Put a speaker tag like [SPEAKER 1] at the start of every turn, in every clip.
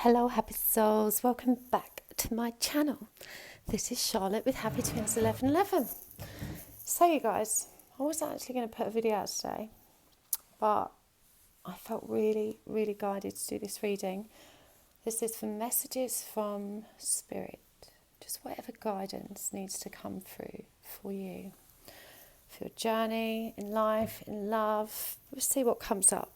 [SPEAKER 1] Hello happy souls, welcome back to my channel. This is Charlotte with Happy Twins 1111. So you guys, I wasn't actually going to put a video out today, but I felt really guided to do this reading. This is for messages from Spirit, just whatever guidance needs to come through for you, for your journey in life, in love. We'll see what comes up.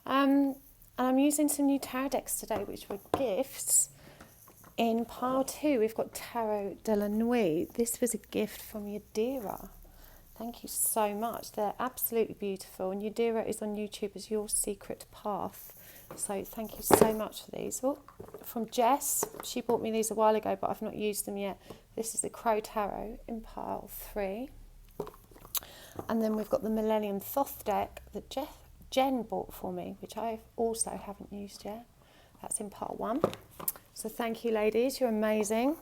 [SPEAKER 1] And I'm using some new tarot decks today, which were gifts. In pile 2, we've got Tarot de la Nuit. This was a gift from Yadira. Thank you so much. They're absolutely beautiful. And Yadira is on YouTube as Your Secret Path. So thank you so much for these. Oh, from Jess, she bought me these a while ago, but I've not used them yet. This is the Crow Tarot in pile 3. And then we've got the Millennium Thoth deck that Jen bought for me, which I also haven't used yet. That's in part 1. So thank you, ladies, you're amazing.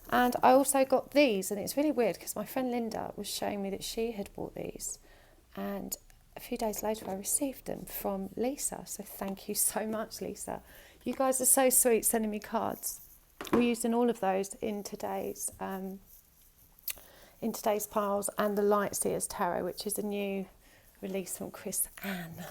[SPEAKER 1] And I also got these, and it's really weird because my friend Linda was showing me that she had bought these, and a few days later I received them from Lisa. So thank you so much, Lisa. You guys are so sweet sending me cards. We're using all of those in today's piles, and the Light Seers Tarot, which is a new release from Chris Anne.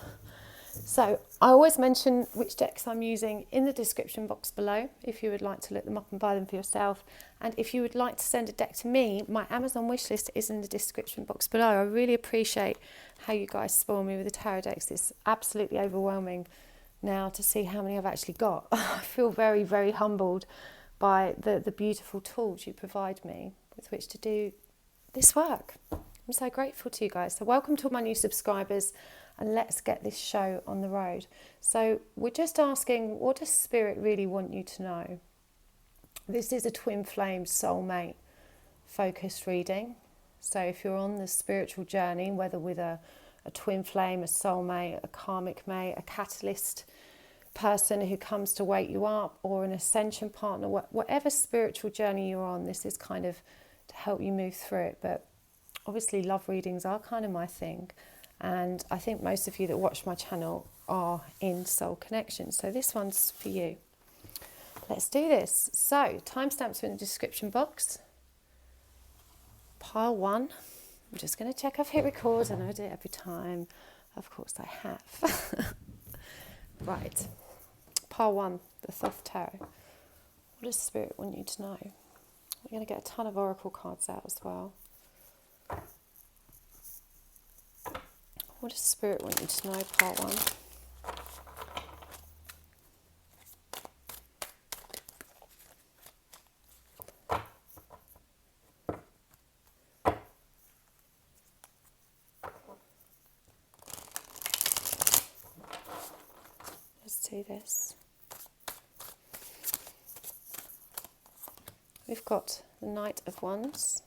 [SPEAKER 1] So I always mention which decks I'm using in the description box below if you would like to look them up and buy them for yourself. And if you would like to send a deck to me, my Amazon wishlist is in the description box below. I really appreciate how you guys spoil me with the tarot decks. It's absolutely overwhelming now to see how many I've actually got. I feel very humbled by the beautiful tools you provide me with which to do this work. I'm so grateful to you guys. So welcome to all my new subscribers, and let's get this show on the road. So we're just asking, what does Spirit really want you to know? This is a twin flame soulmate focused reading. So if you're on the spiritual journey, whether with a twin flame, a soulmate, a karmic mate, a catalyst person who comes to wake you up, or an ascension partner, whatever spiritual journey you're on, this is kind of to help you move through it. But obviously love readings are kind of my thing, and I think most of you that watch my channel are in soul connection, so this one's for you. Let's do this. So timestamps are in the description box. Pile 1, I'm just going to check I've hit record. I know I do it every time, of course I have. Right, pile 1, the Thoth Tarot. What does Spirit want you to know? We're going to get a ton of oracle cards out as well. What does Spirit want you to know, part 1? Let's do this. We've got the Knight of Wands,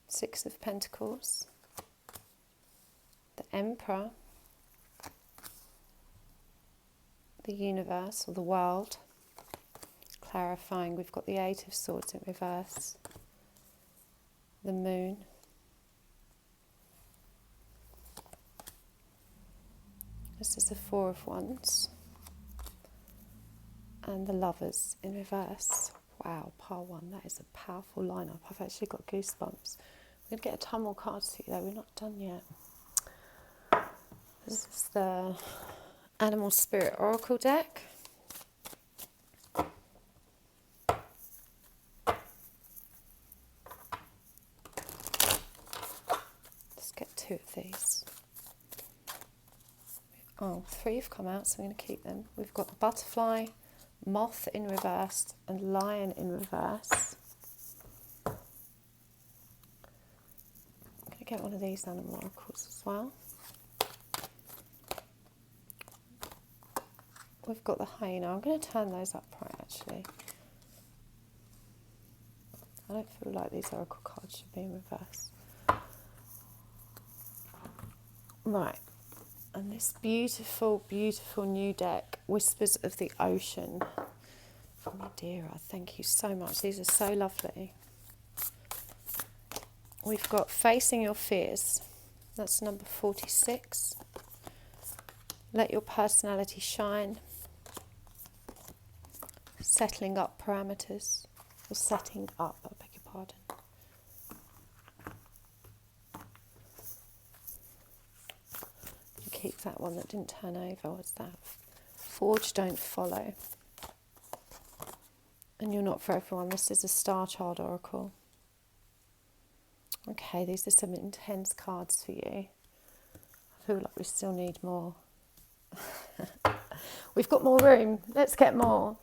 [SPEAKER 1] 6 of Pentacles, the Emperor, the Universe or the World, clarifying. We've got the 8 of Swords in reverse, the Moon, this is the 4 of Wands, and the Lovers in reverse. Wow, pile 1, that is a powerful lineup. I've actually got goosebumps. We're going to get a ton more cards for you though, we're not done yet. This is the Animal Spirit Oracle deck. Let's get 2 of these. Oh, 3 have come out, so I'm going to keep them. We've got the Butterfly, Moth in reverse, and Lion in reverse. I'm going to get one of these animal oracles as well. We've got the Hyena. I'm going to turn those upright actually. I don't feel like these oracle cards should be in reverse. Right. And this beautiful new deck, Whispers of the Ocean from Yadira. Thank you so much. These are so lovely. We've got Facing Your Fears. That's number 46. Let Your Personality Shine. settling up parameters, or setting up, I beg your pardon. Keep that one that didn't turn over. What's that? Forge, don't follow. And you're not for everyone. This is a Starchild Oracle. Okay, these are some intense cards for you. I feel like we still need more. We've got more room. Let's get more.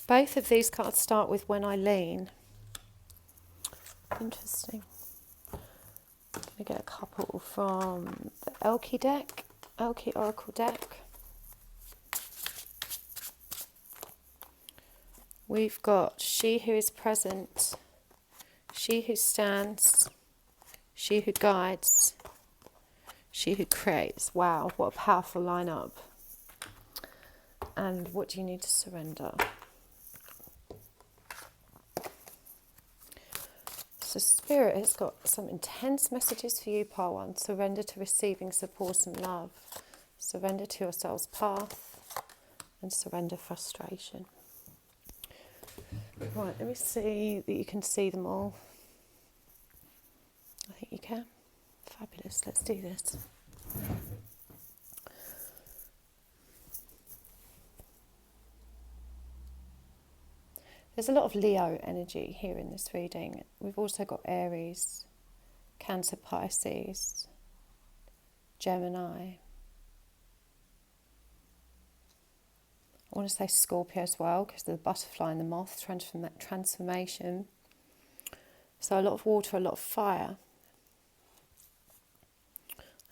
[SPEAKER 1] Both of these cards start with when I lean. Interesting. I'm going to get a couple from the Elle Qui deck, Elle Qui Oracle deck. We've got she who is present, she who stands, she who guides, she who creates. Wow, what a powerful lineup. And what do you need to surrender? So Spirit has got some intense messages for you, Part 1. Surrender to receiving support and love. Surrender to your soul's path. And surrender frustration. Right, let me see that you can see them all. I think you can. Fabulous, let's do this. There's a lot of Leo energy here in this reading. We've also got Aries, Cancer, Pisces, Gemini. I want to say Scorpio as well, because of the butterfly and the moth, transformation. So a lot of water, a lot of fire.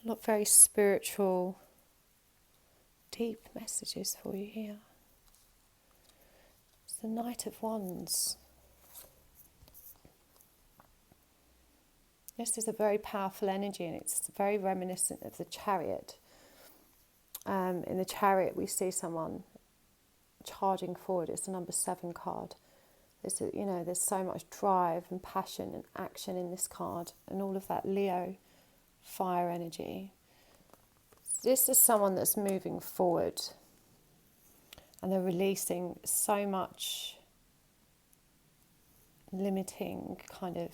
[SPEAKER 1] A lot of very spiritual, deep messages for you here. The Knight of Wands. This is a very powerful energy, and it's very reminiscent of the Chariot. In the Chariot we see someone charging forward. It's the number 7 card. There's so much drive and passion and action in this card, and all of that Leo fire energy. This is someone that's moving forward. And they're releasing so much limiting kind of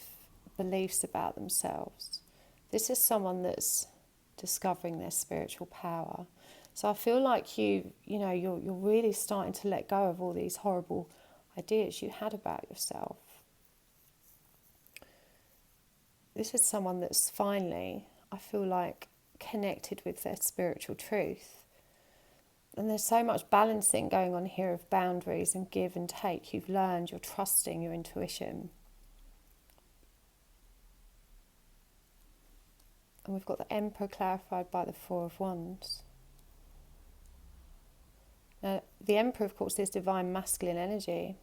[SPEAKER 1] beliefs about themselves. This is someone that's discovering their spiritual power. So I feel like you're really starting to let go of all these horrible ideas you had about yourself. This is someone that's finally, I feel like, connected with their spiritual truth. And there's so much balancing going on here of boundaries and give and take. You've learned, you're trusting your intuition. And we've got the Emperor clarified by the 4 of Wands. Now, the Emperor, of course, is divine masculine energy.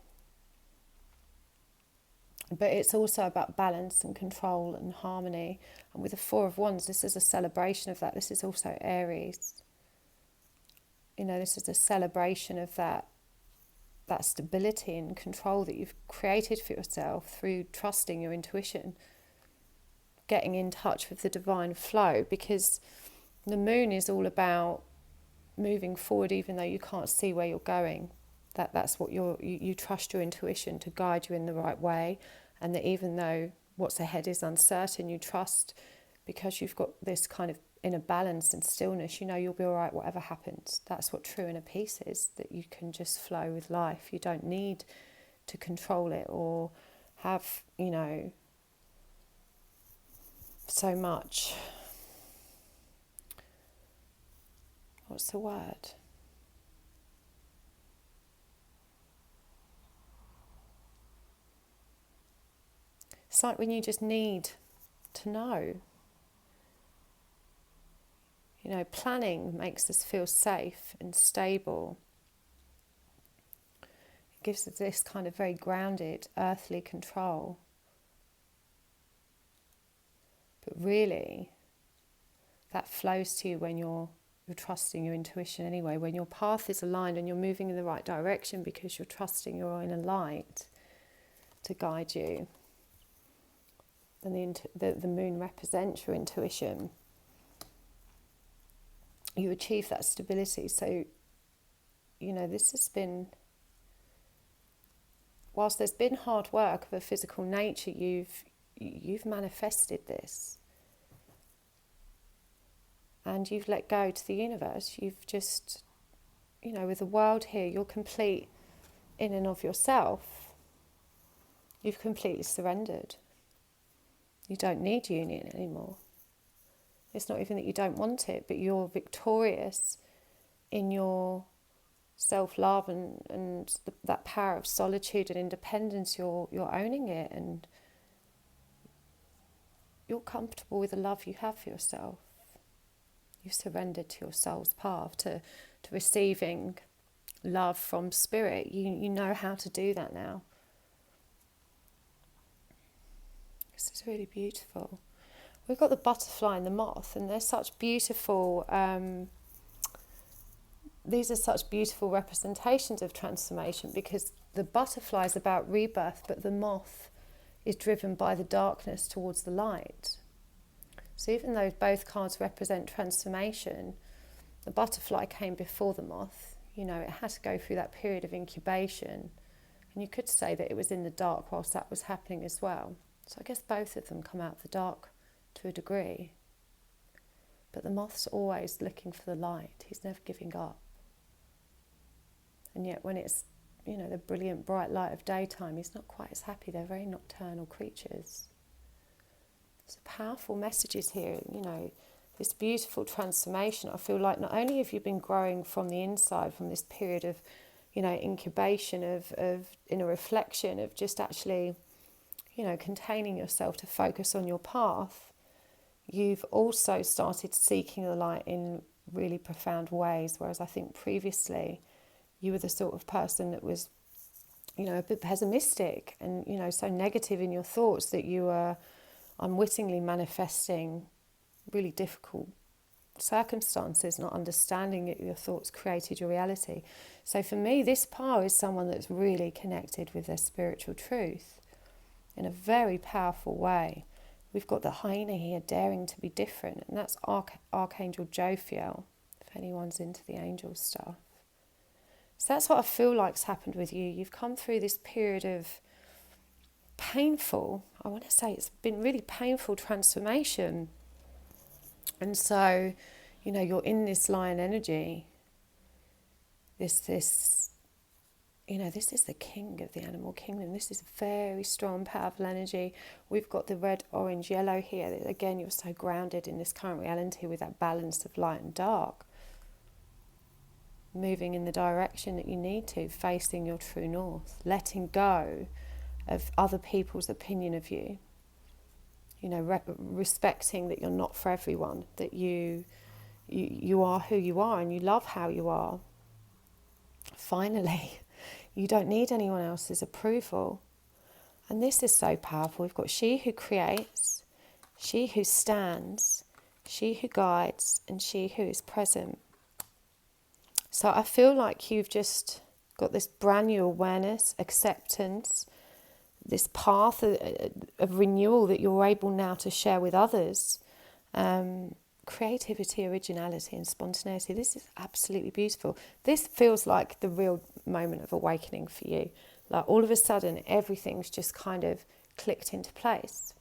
[SPEAKER 1] But it's also about balance and control and harmony. And with the 4 of Wands, this is a celebration of that. This is also Aries. This is a celebration of that stability and control that you've created for yourself through trusting your intuition, getting in touch with the divine flow, because the moon is all about moving forward even though you can't see where you're going. That's what you trust your intuition to guide you in the right way, and that even though what's ahead is uncertain, you trust because you've got this kind of inner balance and stillness. You'll be all right whatever happens. That's what true inner peace is, that you can just flow with life. You don't need to control it or have, so much, what's the word? It's like when you just need to know. Planning makes us feel safe and stable. It gives us this kind of very grounded, earthly control. But really, that flows to you when you're trusting your intuition anyway, when your path is aligned and you're moving in the right direction because you're trusting your inner light. to guide you. And the moon represents your intuition. You achieve that stability. So, this has been, whilst there's been hard work of a physical nature, you've manifested this. And you've let go to the universe. You've just, with the world here, you're complete in and of yourself. You've completely surrendered. You don't need union anymore. It's not even that you don't want it, but you're victorious in your self-love and that power of solitude and independence. You're owning it, and you're comfortable with the love you have for yourself. You've surrendered to your soul's path, to receiving love from spirit. You know how to do that now. This is really beautiful. We've got the butterfly and the moth, and they're such beautiful, these are such beautiful representations of transformation, because the butterfly is about rebirth, but the moth is driven by the darkness towards the light. So even though both cards represent transformation, the butterfly came before the moth. It had to go through that period of incubation. And you could say that it was in the dark whilst that was happening as well. So I guess both of them come out of the dark to a degree. But the moth's always looking for the light. He's never giving up. And yet when it's, the brilliant bright light of daytime, he's not quite as happy. They're very nocturnal creatures. So powerful messages here, this beautiful transformation. I feel like not only have you been growing from the inside, from this period of, incubation, of inner reflection, of just actually, containing yourself to focus on your path, you've also started seeking the light in really profound ways. Whereas I think previously you were the sort of person that was, a bit pessimistic and, so negative in your thoughts that you were unwittingly manifesting really difficult circumstances, not understanding that your thoughts created your reality. So for me, this power is someone that's really connected with their spiritual truth in a very powerful way. We've got the hyena here daring to be different, and that's Archangel Jophiel, if anyone's into the angel stuff. So that's what I feel like's happened with you. You've come through this period of painful, I want to say it's been really painful transformation. And so, you're in this lion energy. This is the king of the animal kingdom. This is very strong, powerful energy. We've got the red, orange, yellow here. Again, you're so grounded in this current reality with that balance of light and dark. Moving in the direction that you need to, facing your true north, letting go of other people's opinion of you. Respecting that you're not for everyone, that you are who you are and you love how you are. Finally, you don't need anyone else's approval. And this is so powerful. We've got she who creates, she who stands, she who guides, and she who is present. So I feel like you've just got this brand new awareness, acceptance, this path of renewal that you're able now to share with others. Creativity, originality and spontaneity. This is absolutely beautiful. This feels like the real moment of awakening for you. Like all of a sudden everything's just kind of clicked into place.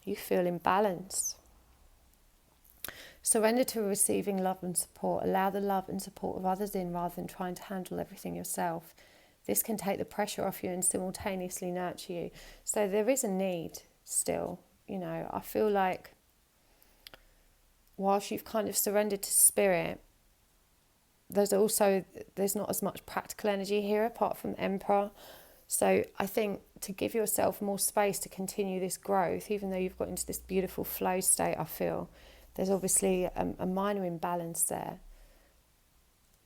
[SPEAKER 1] You feel in balance. Surrender to receiving love and support. Allow the love and support of others in rather than trying to handle everything yourself. This can take the pressure off you and simultaneously nurture you. So there is a need still. I feel like whilst you've kind of surrendered to spirit, there's not as much practical energy here apart from Emperor. So I think to give yourself more space to continue this growth, even though you've got into this beautiful flow state, I feel there's obviously a minor imbalance there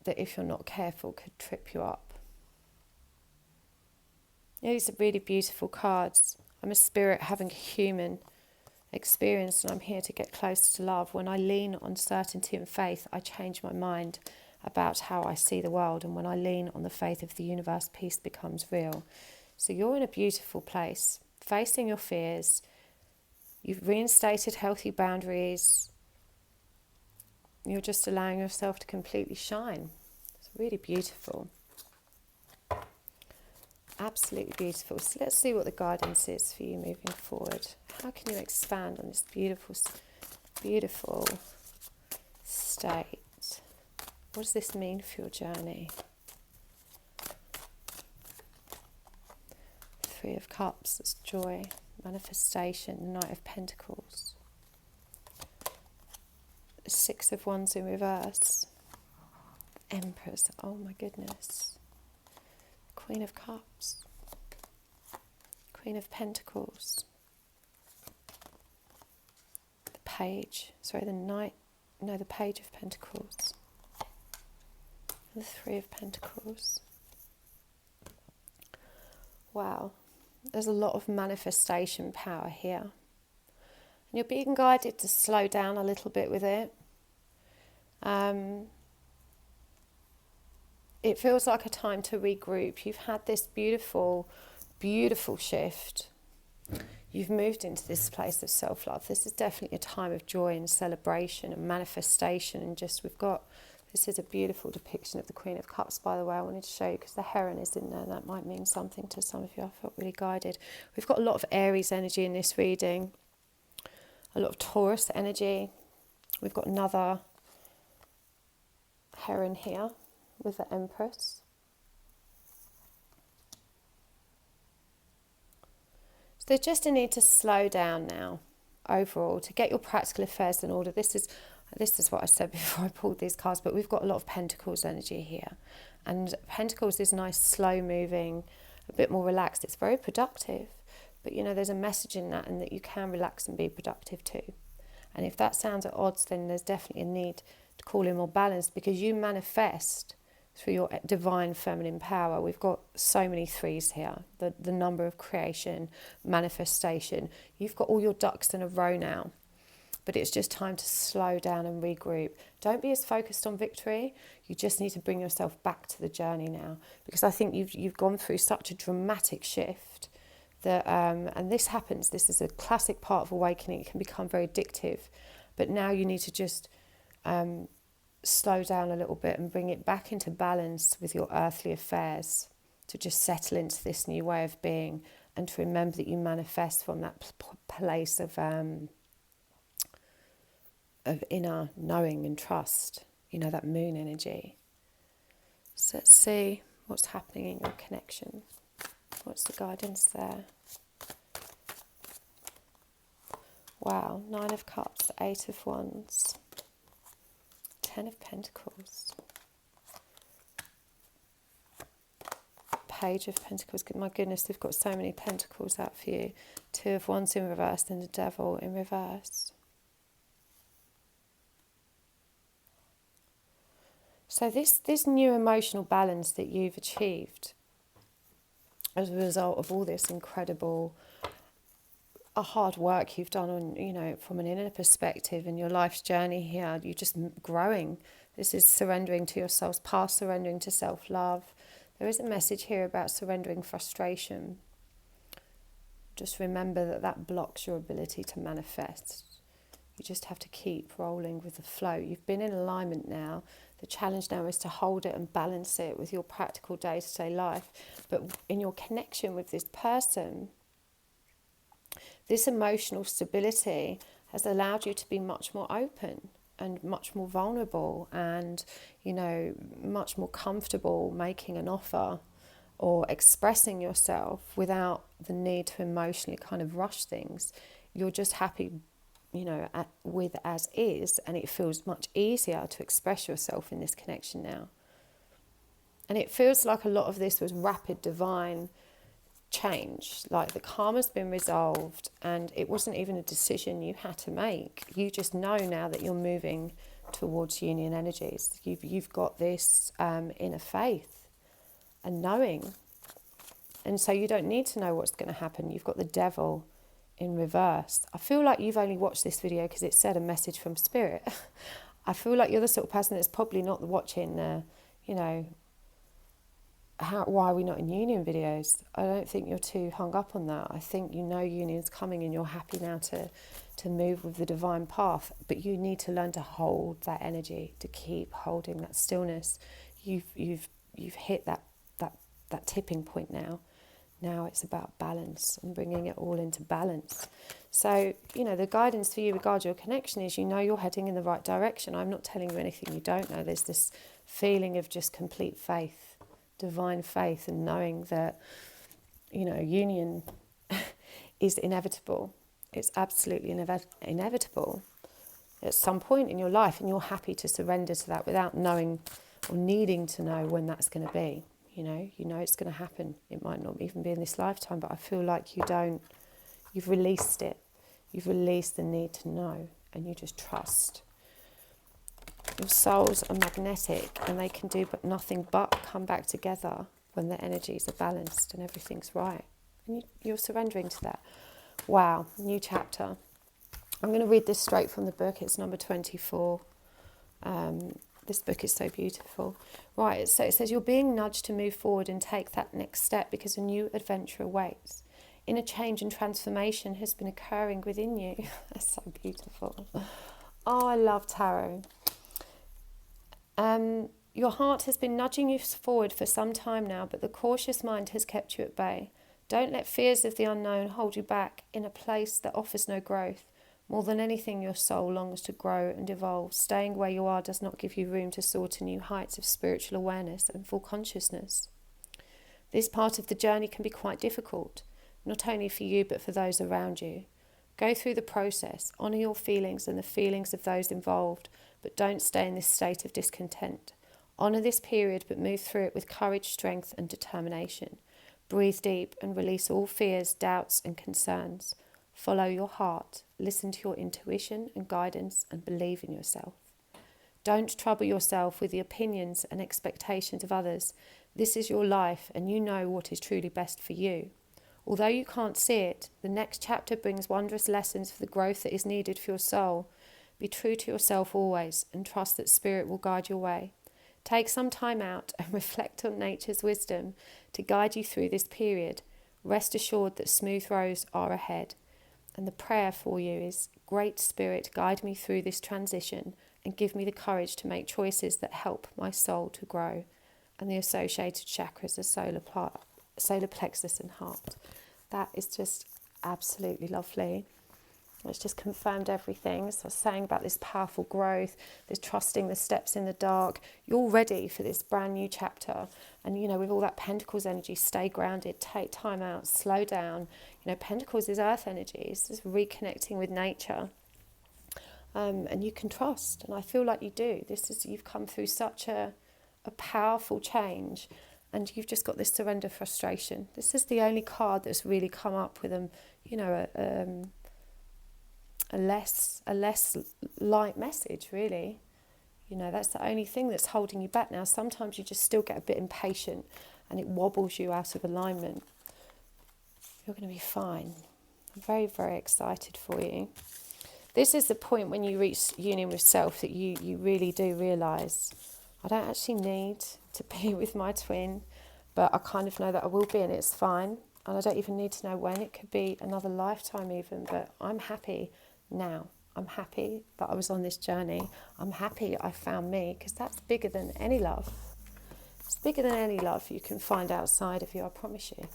[SPEAKER 1] that if you're not careful could trip you up. These are really beautiful cards. I'm a spirit having a human experience and I'm here to get closer to love. When I lean on certainty and faith, I change my mind about how I see the world. And when I lean on the faith of the universe, peace becomes real. So you're in a beautiful place, facing your fears. You've reinstated healthy boundaries. You're just allowing yourself to completely shine. It's really beautiful. Absolutely beautiful. So let's see what the guidance is for you moving forward. How can you expand on this beautiful, beautiful state? What does this mean for your journey? Three of Cups, that's joy, manifestation. Knight of Pentacles. Six of Wands in reverse. Empress, oh my goodness. Queen of Cups. Queen of Pentacles. The Page, sorry, the Page of Pentacles. The Three of Pentacles. Wow, there's a lot of manifestation power here. And you're being guided to slow down a little bit with it. It feels like a time to regroup. You've had this beautiful, beautiful shift. You've moved into this place of self-love. This is definitely a time of joy and celebration and manifestation. And just this is a beautiful depiction of the Queen of Cups, by the way. I wanted to show you because the heron is in there. That might mean something to some of you. I felt really guided. We've got a lot of Aries energy in this reading. A lot of Taurus energy. We've got another heron here with the Empress. So there's just a need to slow down now, overall, to get your practical affairs in order. This is what I said before I pulled these cards, but we've got a lot of Pentacles energy here. And Pentacles is nice, slow moving, a bit more relaxed. It's very productive, but there's a message in that, and that you can relax and be productive too. And if that sounds at odds, then there's definitely a need to call in more balance, because you manifest through your divine feminine power. We've got so many threes here, the number of creation, manifestation. You've got all your ducks in a row now, but it's just time to slow down and regroup. Don't be as focused on victory. You just need to bring yourself back to the journey now, because I think you've gone through such a dramatic shift that, and this happens, this is a classic part of awakening. It can become very addictive, but now you need to just slow down a little bit and bring it back into balance with your earthly affairs, to just settle into this new way of being, and to remember that you manifest from that place of inner knowing and trust, that moon energy. So let's see what's happening in your connection. What's the guidance there? Wow, Nine of Cups, Eight of Wands, Ten of Pentacles, Page of Pentacles. My goodness, they've got so many pentacles out for you. Two of Wands in reverse and the Devil in reverse. So this new emotional balance that you've achieved as a result of all this incredible hard work you've done on, from an inner perspective in your life's journey here, you're just growing. This is surrendering to your soul's path, surrendering to self-love. There is a message here about surrendering frustration. Just remember that blocks your ability to manifest. You just have to keep rolling with the flow. You've been in alignment now. The challenge now is to hold it and balance it with your practical day-to-day life. But in your connection with this person, this emotional stability has allowed you to be much more open and much more vulnerable and, much more comfortable making an offer or expressing yourself without the need to emotionally kind of rush things. You're just happy, with as is, and it feels much easier to express yourself in this connection now. And it feels like a lot of this was rapid divine change, like the karma's been resolved and it wasn't even a decision you had to make. You just know now that you're moving towards union energies. You've got this inner faith and knowing, and so you don't need to know what's going to happen. You've got the Devil in reverse. I feel like you've only watched this video because it said a message from spirit. I feel like you're the sort of person that's probably not watching why are we not in union videos? I don't think you're too hung up on that. I think you know union's coming and you're happy now to move with the divine path, but you need to learn to hold that energy, to keep holding that stillness. You've hit that tipping point now. Now it's about balance and bringing it all into balance. So, the guidance for you regarding your connection is you're heading in the right direction. I'm not telling you anything you don't know. There's this feeling of just complete faith, divine faith, and knowing that, union is inevitable. It's absolutely inevitable at some point in your life, and you're happy to surrender to that without knowing or needing to know when that's going to be. You know it's going to happen. It might not even be in this lifetime, but I feel like you've released it. You've released the need to know, and you just trust. Your souls are magnetic, and they can do but nothing but come back together when their energies are balanced and everything's right. And you're surrendering to that. Wow, new chapter. I'm going to read this straight from the book. It's number 24. This book is so beautiful. Right, so it says, you're being nudged to move forward and take that next step because a new adventure awaits. Inner change and transformation has been occurring within you. That's so beautiful. Oh, I love tarot. Your heart has been nudging you forward for some time now, but the cautious mind has kept you at bay. Don't let fears of the unknown hold you back in a place that offers no growth. More than anything, your soul longs to grow and evolve. Staying where you are does not give you room to soar to new heights of spiritual awareness and full consciousness. This part of the journey can be quite difficult, not only for you but for those around you. Go through the process, honour your feelings and the feelings of those involved, but don't stay in this state of discontent. Honour this period but move through it with courage, strength and determination. Breathe deep and release all fears, doubts and concerns. Follow your heart, listen to your intuition and guidance, and believe in yourself. Don't trouble yourself with the opinions and expectations of others. This is your life, and you know what is truly best for you. Although you can't see it, the next chapter brings wondrous lessons for the growth that is needed for your soul. Be true to yourself always, and trust that Spirit will guide your way. Take some time out and reflect on nature's wisdom to guide you through this period. Rest assured that smooth roads are ahead. And the prayer for you is, Great Spirit, guide me through this transition and give me the courage to make choices that help my soul to grow. And the associated chakras are solar plexus and heart. That is just absolutely lovely. It's just confirmed everything. So I was saying about this powerful growth, this trusting the steps in the dark. You're ready for this brand new chapter. And, with all that Pentacles energy, stay grounded, take time out, slow down. Pentacles is earth energy. It's just reconnecting with nature. And you can trust. And I feel like you do. You've come through such a powerful change. And you've just got this surrender frustration. This is the only card that's really come up with a less light message, really. That's the only thing that's holding you back now. Sometimes you just still get a bit impatient and it wobbles you out of alignment. You're going to be fine. I'm very, very excited for you. This is the point when you reach union with self that you really do realise, I don't actually need to be with my twin, but I kind of know that I will be, and it's fine. And I don't even need to know when. It could be another lifetime even, but I'm happy now. I'm happy that I was on this journey. I'm happy I found me, because that's bigger than any love. It's bigger than any love you can find outside of you, I promise you.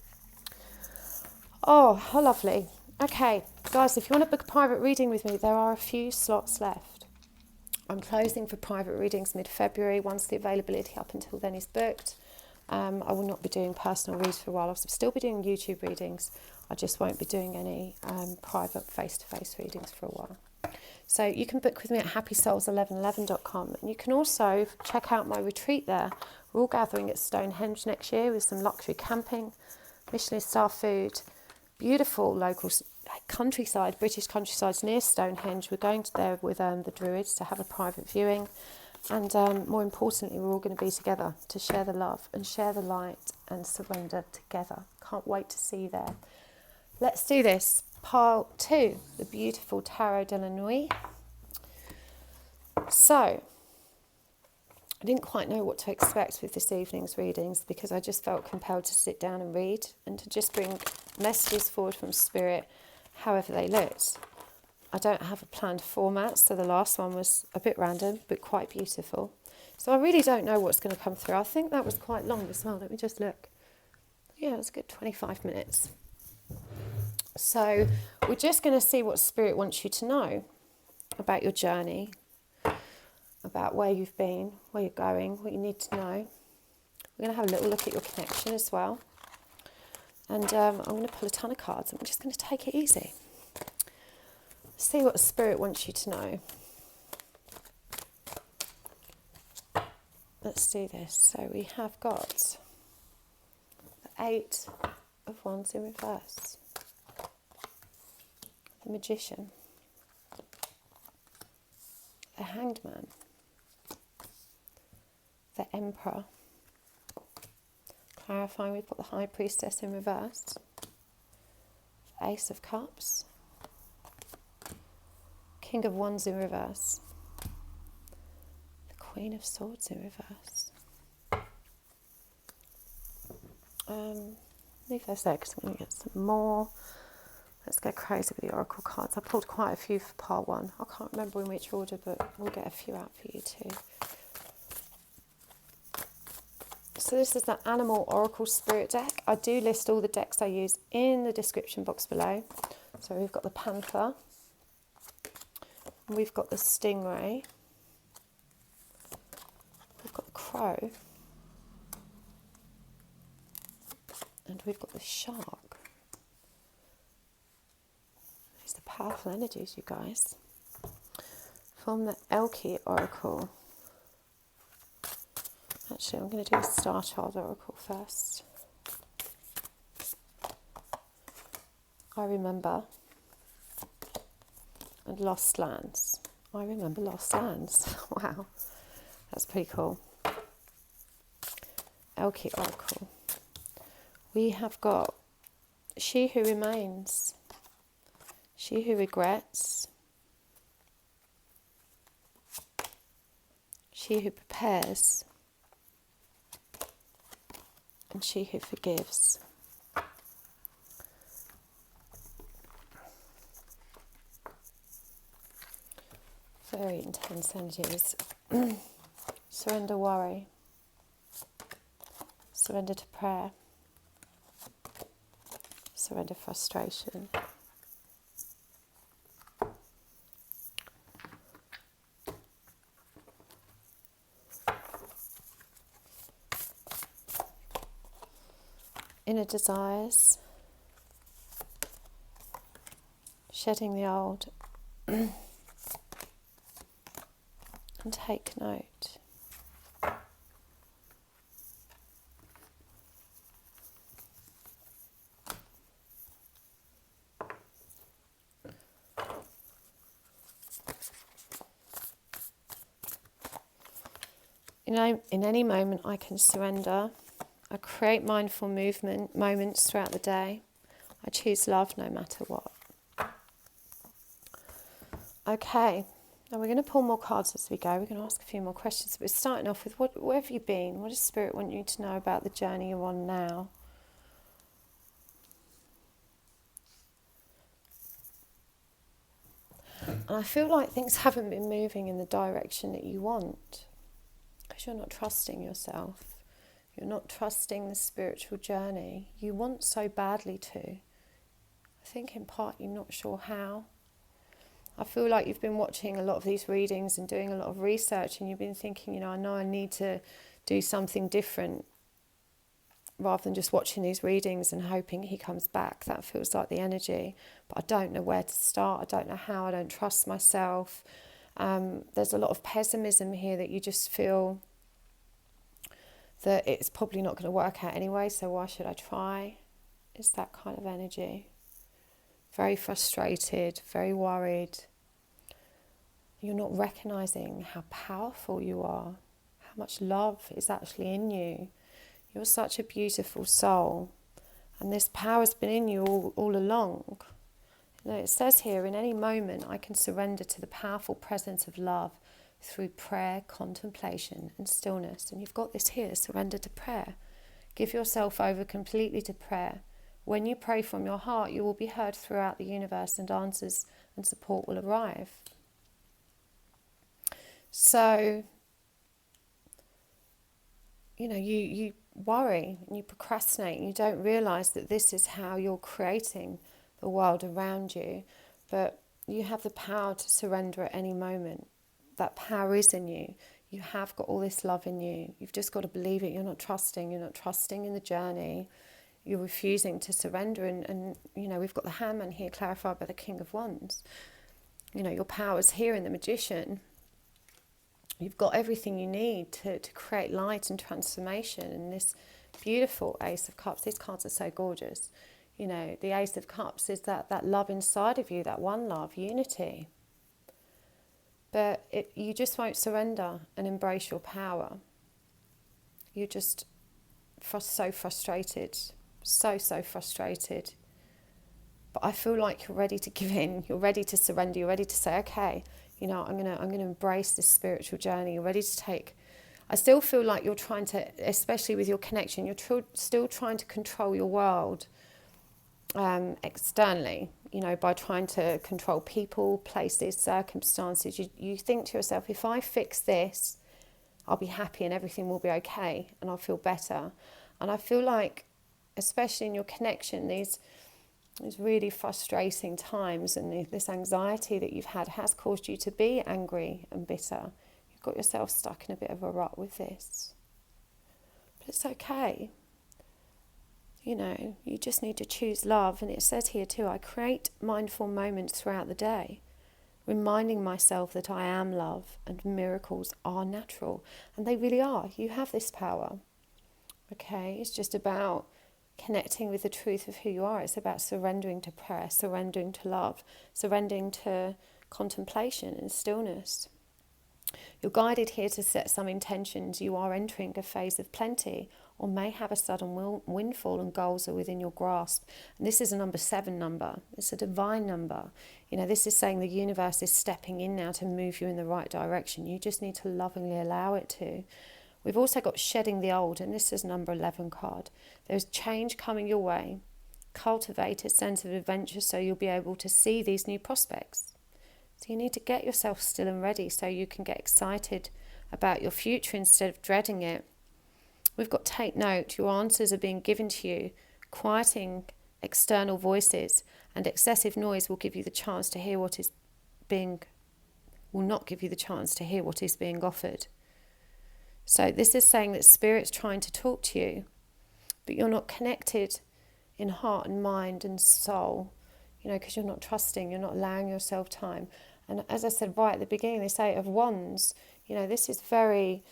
[SPEAKER 1] Oh, how lovely. Okay, guys, if you want to book a private reading with me, there are a few slots left. I'm closing for private readings mid-February. Once the availability up until then is booked, I will not be doing personal reads for a while. I'll still be doing YouTube readings. I just won't be doing any private face-to-face readings for a while. So you can book with me at happysouls1111.com. And you can also check out my retreat there. We're all gathering at Stonehenge next year with some luxury camping, Michelin star food, beautiful local countryside, British countrysides near Stonehenge. We're going there with the Druids to have a private viewing. And more importantly, we're all going to be together to share the love and share the light and surrender together. Can't wait to see you there. Let's do this. Pile 2, the beautiful Tarot de la Nuit. So, didn't quite know what to expect with this evening's readings, because I just felt compelled to sit down and read and to just bring messages forward from Spirit however they looked. I don't have a planned format, so the last one was a bit random but quite beautiful. So I really don't know what's going to come through. I think that was quite long as well. Let me just look. Yeah, it was a good 25 minutes. So we're just going to see what Spirit wants you to know about your journey, about where you've been, where you're going, what you need to know. We're going to have a little look at your connection as well. And I'm going to pull a ton of cards and we're just going to take it easy. See what Spirit wants you to know. Let's do this. So we have got the 8 of Wands in reverse, the Magician, the Hanged Man, the Emperor. Clarifying, we've got the High Priestess in reverse, the Ace of Cups, King of Wands in reverse, the Queen of Swords in reverse. Leave those there because I'm going to get some more. Let's go crazy with the Oracle cards. I pulled quite a few for part 1. I can't remember in which order, but we'll get a few out for you too. So this is the Animal Oracle Spirit deck. I do list all the decks I use in the description box below. So we've got the Panther, we've got the Stingray, we've got the Crow, and we've got the Shark. These are powerful energies, you guys. From the Elle Qui Oracle. Actually, I'm going to do the Starchild Oracle first. I remember. And Lost Lands. I remember Lost Lands. Wow, that's pretty cool. Elle Qui Oracle. We have got She Who Remains, She Who Regrets, She Who Prepares, and She Who Forgives. Very intense energies. Surrender worry. Surrender to prayer. Surrender frustration. Inner desires. Shedding the old. And take note. You know, in any moment I can surrender. I create mindful moments throughout the day. I choose love no matter what. Okay, now we're going to pull more cards as we go. We're going to ask a few more questions. We're starting off with where have you been? What does Spirit want you to know about the journey you're on now? And I feel like things haven't been moving in the direction that you want, because you're not trusting yourself. You're not trusting the spiritual journey. You want so badly to. I think in part you're not sure how. I feel like you've been watching a lot of these readings and doing a lot of research, and you've been thinking, you know I need to do something different, rather than just watching these readings and hoping he comes back. That feels like the energy. But I don't know where to start. I don't know how. I don't trust myself. There's a lot of pessimism here, that you just feel that it's probably not going to work out anyway, so why should I try? It's that kind of energy. Very frustrated, very worried. You're not recognising how powerful you are, how much love is actually in you. You're such a beautiful soul, and this power has been in you all along. You know, it says here, in any moment I can surrender to the powerful presence of love through prayer, contemplation and stillness. And you've got this here, surrender to prayer. Give yourself over completely to prayer. When you pray from your heart, you will be heard throughout the universe and answers and support will arrive. So, you worry and you procrastinate and you don't realise that this is how you're creating the world around you. But you have the power to surrender at any moment. That power is in you. You have got all this love in you. You've just got to believe it. You're not trusting in the journey. You're refusing to surrender. And we've got the Handman here clarified by the King of Wands. Your power's here in the Magician. You've got everything you need to create light and transformation. And this beautiful Ace of Cups, these cards are so gorgeous. The Ace of Cups is that love inside of you, that one love, unity. But you just won't surrender and embrace your power. You're just so frustrated, so frustrated. But I feel like you're ready to give in. You're ready to surrender. You're ready to say, okay, I'm gonna embrace this spiritual journey. You're ready to take. I still feel like you're trying to, especially with your connection, you're still trying to control your world externally. By trying to control people, places, circumstances. You think to yourself, if I fix this, I'll be happy and everything will be okay and I'll feel better. And I feel like, especially in your connection, these really frustrating times and this anxiety that you've had has caused you to be angry and bitter. You've got yourself stuck in a bit of a rut with this. But it's okay. You just need to choose love. And it says here too, I create mindful moments throughout the day, reminding myself that I am love and miracles are natural. And they really are. You have this power. Okay? It's just about connecting with the truth of who you are. It's about surrendering to prayer, surrendering to love, surrendering to contemplation and stillness. You're guided here to set some intentions. You are entering a phase of plenty or may have a sudden windfall and goals are within your grasp. And this is a number 7 number. It's a divine number. This is saying the universe is stepping in now to move you in the right direction. You just need to lovingly allow it to. We've also got shedding the old, and this is number 11 card. There's change coming your way. Cultivate a sense of adventure so you'll be able to see these new prospects. So you need to get yourself still and ready so you can get excited about your future instead of dreading it. We've got take note. Your answers are being given to you. Quieting external voices and excessive noise will give you the chance to hear what is being, will not give you the chance to hear what is being offered. So this is saying that Spirit's trying to talk to you, but you're not connected in heart and mind and soul, because you're not trusting, you're not allowing yourself time. And as I said right at the beginning, this 8 of Wands, this is very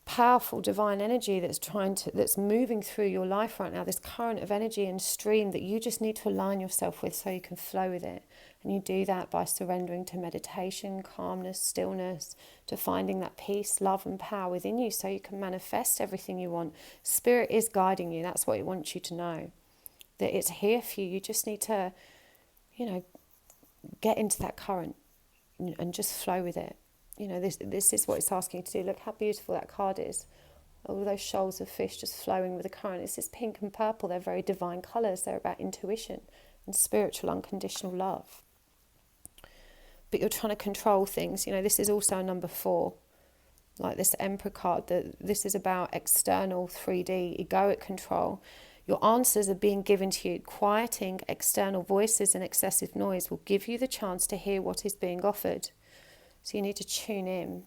[SPEAKER 1] powerful divine energy that's moving through your life right now, this current of energy and stream that you just need to align yourself with so you can flow with it. And you do that by surrendering to meditation, calmness, stillness, to finding that peace, love and power within you so you can manifest everything you want. Spirit is guiding you. That's what it wants you to know, that it's here for you. You just need to, get into that current and just flow with it. This is what it's asking you to do. Look how beautiful that card is. All those shoals of fish just flowing with the current. It's this pink and purple. They're very divine colours. They're about intuition and spiritual unconditional love. But you're trying to control things. This is also a number 4. Like this Emperor card. This is about external 3D egoic control. Your answers are being given to you. Quieting external voices and excessive noise will give you the chance to hear what is being offered. So you need to tune in.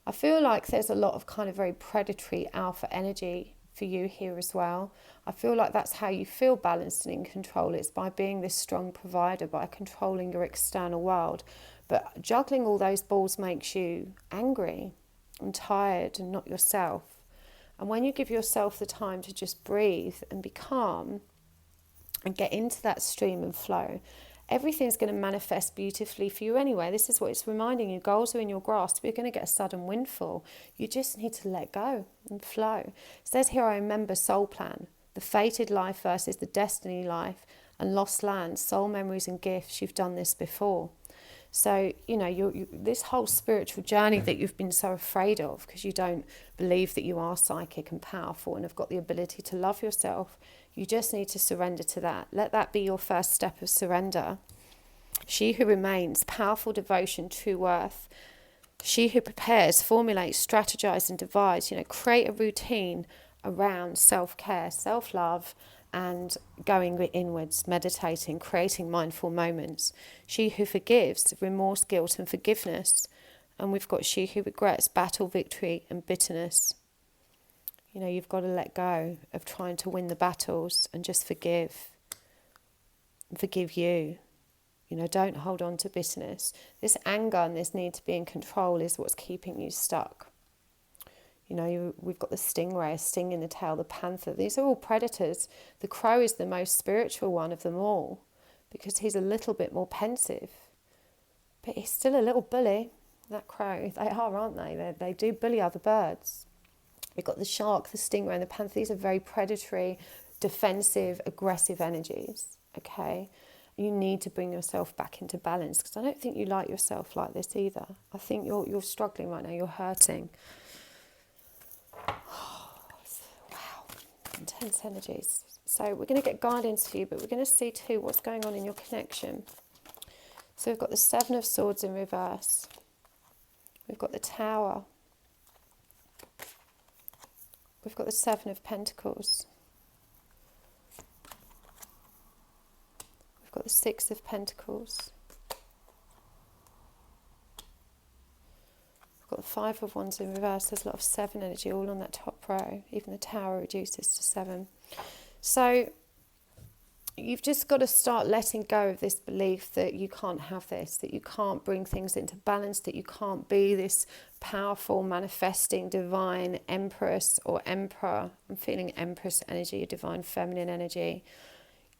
[SPEAKER 1] I feel like there's a lot of kind of very predatory alpha energy for you here as well. I feel like that's how you feel balanced and in control. It's by being this strong provider, by controlling your external world. But juggling all those balls makes you angry and tired and not yourself. And when you give yourself the time to just breathe and be calm and get into that stream and flow, everything's going to manifest beautifully for you anyway. This is what it's reminding you. Goals are in your grasp. You're going to get a sudden windfall. You just need to let go and flow. It says here, I remember soul plan, the fated life versus the destiny life, and lost lands, soul memories and gifts. You've done this before. So, you know, this whole spiritual journey that you've been so afraid of because you don't believe that you are psychic and powerful and have got the ability to love yourself, you just need to surrender to that. Let that be your first step of surrender. She who remains, powerful devotion, true worth. She who prepares, formulates, strategizes and divides, you know, create a routine around self-care, self-love, and going inwards, meditating, creating mindful moments. She who forgives, remorse, guilt and forgiveness. And we've got she who regrets, battle, victory and bitterness. You know, you've got to let go of trying to win the battles and just forgive. And forgive you. You know, don't hold on to bitterness. This anger and this need to be in control is what's keeping you stuck. You know, we've got the stingray, a sting in the tail, the panther. These are all predators. The crow is the most spiritual one of them all because he's a little bit more pensive. But he's still a little bully, that crow. They are, aren't they? They do bully other birds. We've got the shark, the stingray and the panther. These are very predatory, defensive, aggressive energies, okay? You need to bring yourself back into balance because I don't think you like yourself like this either. I think you're struggling right now. You're hurting. Wow, intense energies. So we're going to get guidance for you, but we're going to see too what's going on in your connection. So we've got the Seven of Swords in reverse. We've got the Tower. We've got the Seven of Pentacles. We've got the Six of Pentacles. We've got the Five of Wands in reverse. There's a lot of seven energy all on that top row. Even the Tower reduces to seven. So you've just got to start letting go of this belief that you can't have this, that you can't bring things into balance, that you can't be this powerful, manifesting, divine empress or emperor. I'm feeling empress energy, divine feminine energy.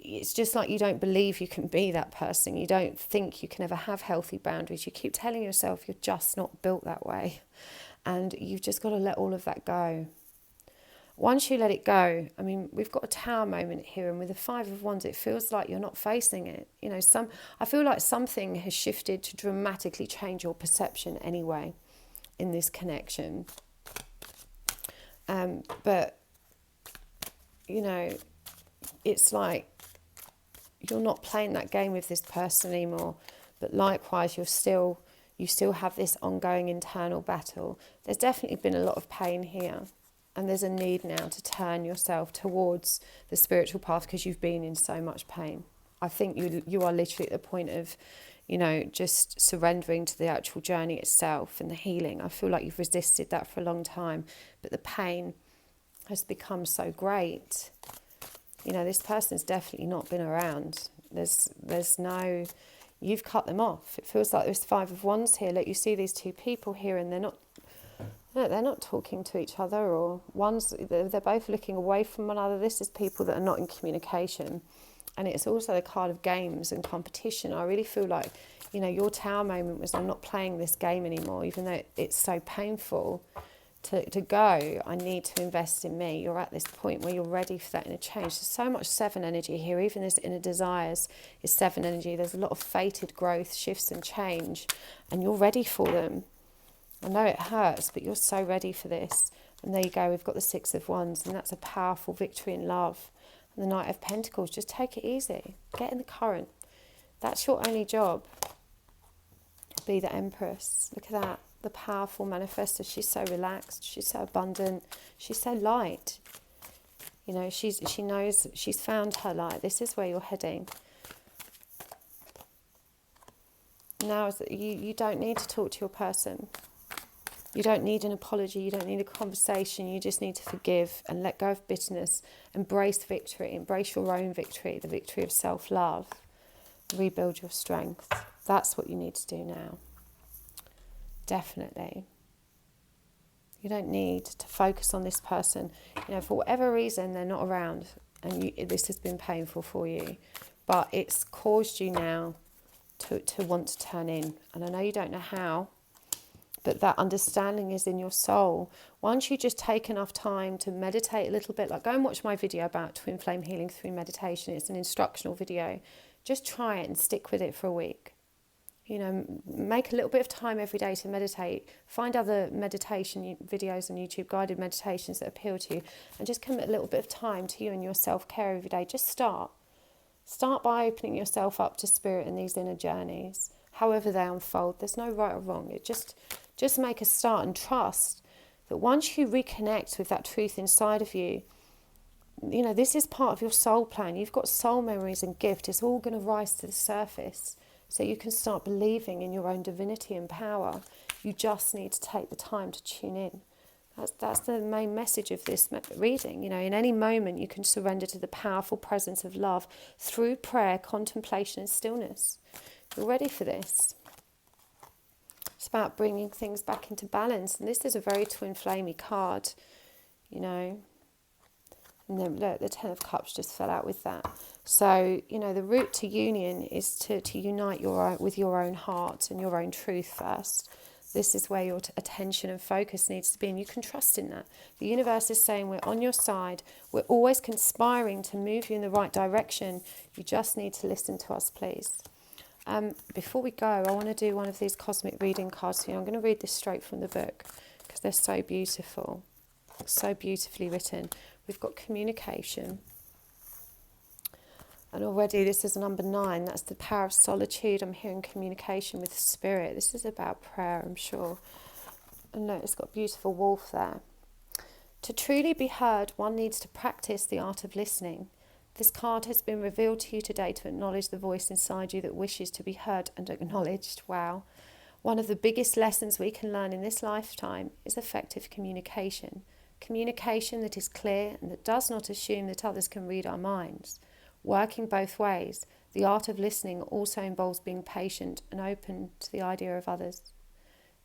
[SPEAKER 1] It's just like you don't believe you can be that person. You don't think you can ever have healthy boundaries. You keep telling yourself you're just not built that way. And you've just got to let all of that go. Once you let it go, I mean, we've got a Tower moment here, and with the Five of Wands, it feels like you're not facing it. You know, I feel like something has shifted to dramatically change your perception anyway in this connection. But, you know, it's like you're not playing that game with this person anymore. But likewise, you still have this ongoing internal battle. There's definitely been a lot of pain here. And there's a need now to turn yourself towards the spiritual path because you've been in so much pain. I think you are literally at the point of, you know, just surrendering to the actual journey itself and the healing. I feel like you've resisted that for a long time, but the pain has become so great. You know, this person's definitely not been around. There's no, you've cut them off. It feels like there's Five of Wands here. Like you see these two people here and they're not talking to each other, or they're both looking away from one another. This is people that are not in communication. And it's also a card of games and competition. I really feel like, you know, your Tower moment was I'm not playing this game anymore, even though it's so painful to go. I need to invest in me. You're at this point where you're ready for that inner change. There's so much seven energy here. Even this inner desires is seven energy. There's a lot of fated growth, shifts and change, and you're ready for them. I know it hurts, but you're so ready for this. And there you go, we've got the Six of Wands, and that's a powerful victory in love. And the Knight of Pentacles, just take it easy. Get in the current. That's your only job. Be the Empress. Look at that. The powerful manifestor. She's so relaxed. She's so abundant. She's so light. You know, she knows she's found her light. This is where you're heading. Now you don't need to talk to your person. You don't need an apology, you don't need a conversation, you just need to forgive and let go of bitterness, embrace victory, embrace your own victory, the victory of self-love, rebuild your strength. That's what you need to do now. Definitely. You don't need to focus on this person. You know, for whatever reason, they're not around and this has been painful for you, but it's caused you now to want to turn in. And I know you don't know how, but that understanding is in your soul. Once you just take enough time to meditate a little bit, like go and watch my video about twin flame healing through meditation. It's an instructional video. Just try it and stick with it for a week. You know, make a little bit of time every day to meditate. Find other meditation videos on YouTube, guided meditations that appeal to you, and just commit a little bit of time to you and your self-care every day. Just start. Start by opening yourself up to spirit in these inner journeys, however they unfold. There's no right or wrong. It just make a start, and trust that once you reconnect with that truth inside of you, you know, this is part of your soul plan. You've got soul memories and gift. It's all going to rise to the surface so you can start believing in your own divinity and power. You just need to take the time to tune in. That's the main message of this reading. You know, in any moment you can surrender to the powerful presence of love through prayer, contemplation and stillness. You're ready for this. It's about bringing things back into balance. And this is a very twin flamey card, you know. And then look, the Ten of Cups just fell out with that. So, you know, the route to union is to unite with your own heart and your own truth first. This is where your attention and focus needs to be, and you can trust in that. The universe is saying we're on your side. We're always conspiring to move you in the right direction. You just need to listen to us, please. Before we go, I want to do one of these cosmic reading cards for you. I'm going to read this straight from the book because they're so beautiful, so beautifully written. We've got communication. And already this is number 9. That's the power of solitude. I'm hearing communication with spirit. This is about prayer, I'm sure. And look, it's got a beautiful wolf there. To truly be heard, one needs to practice the art of listening. This card has been revealed to you today to acknowledge the voice inside you that wishes to be heard and acknowledged. Wow. One of the biggest lessons we can learn in this lifetime is effective communication. Communication that is clear and that does not assume that others can read our minds. Working both ways, the art of listening also involves being patient and open to the idea of others.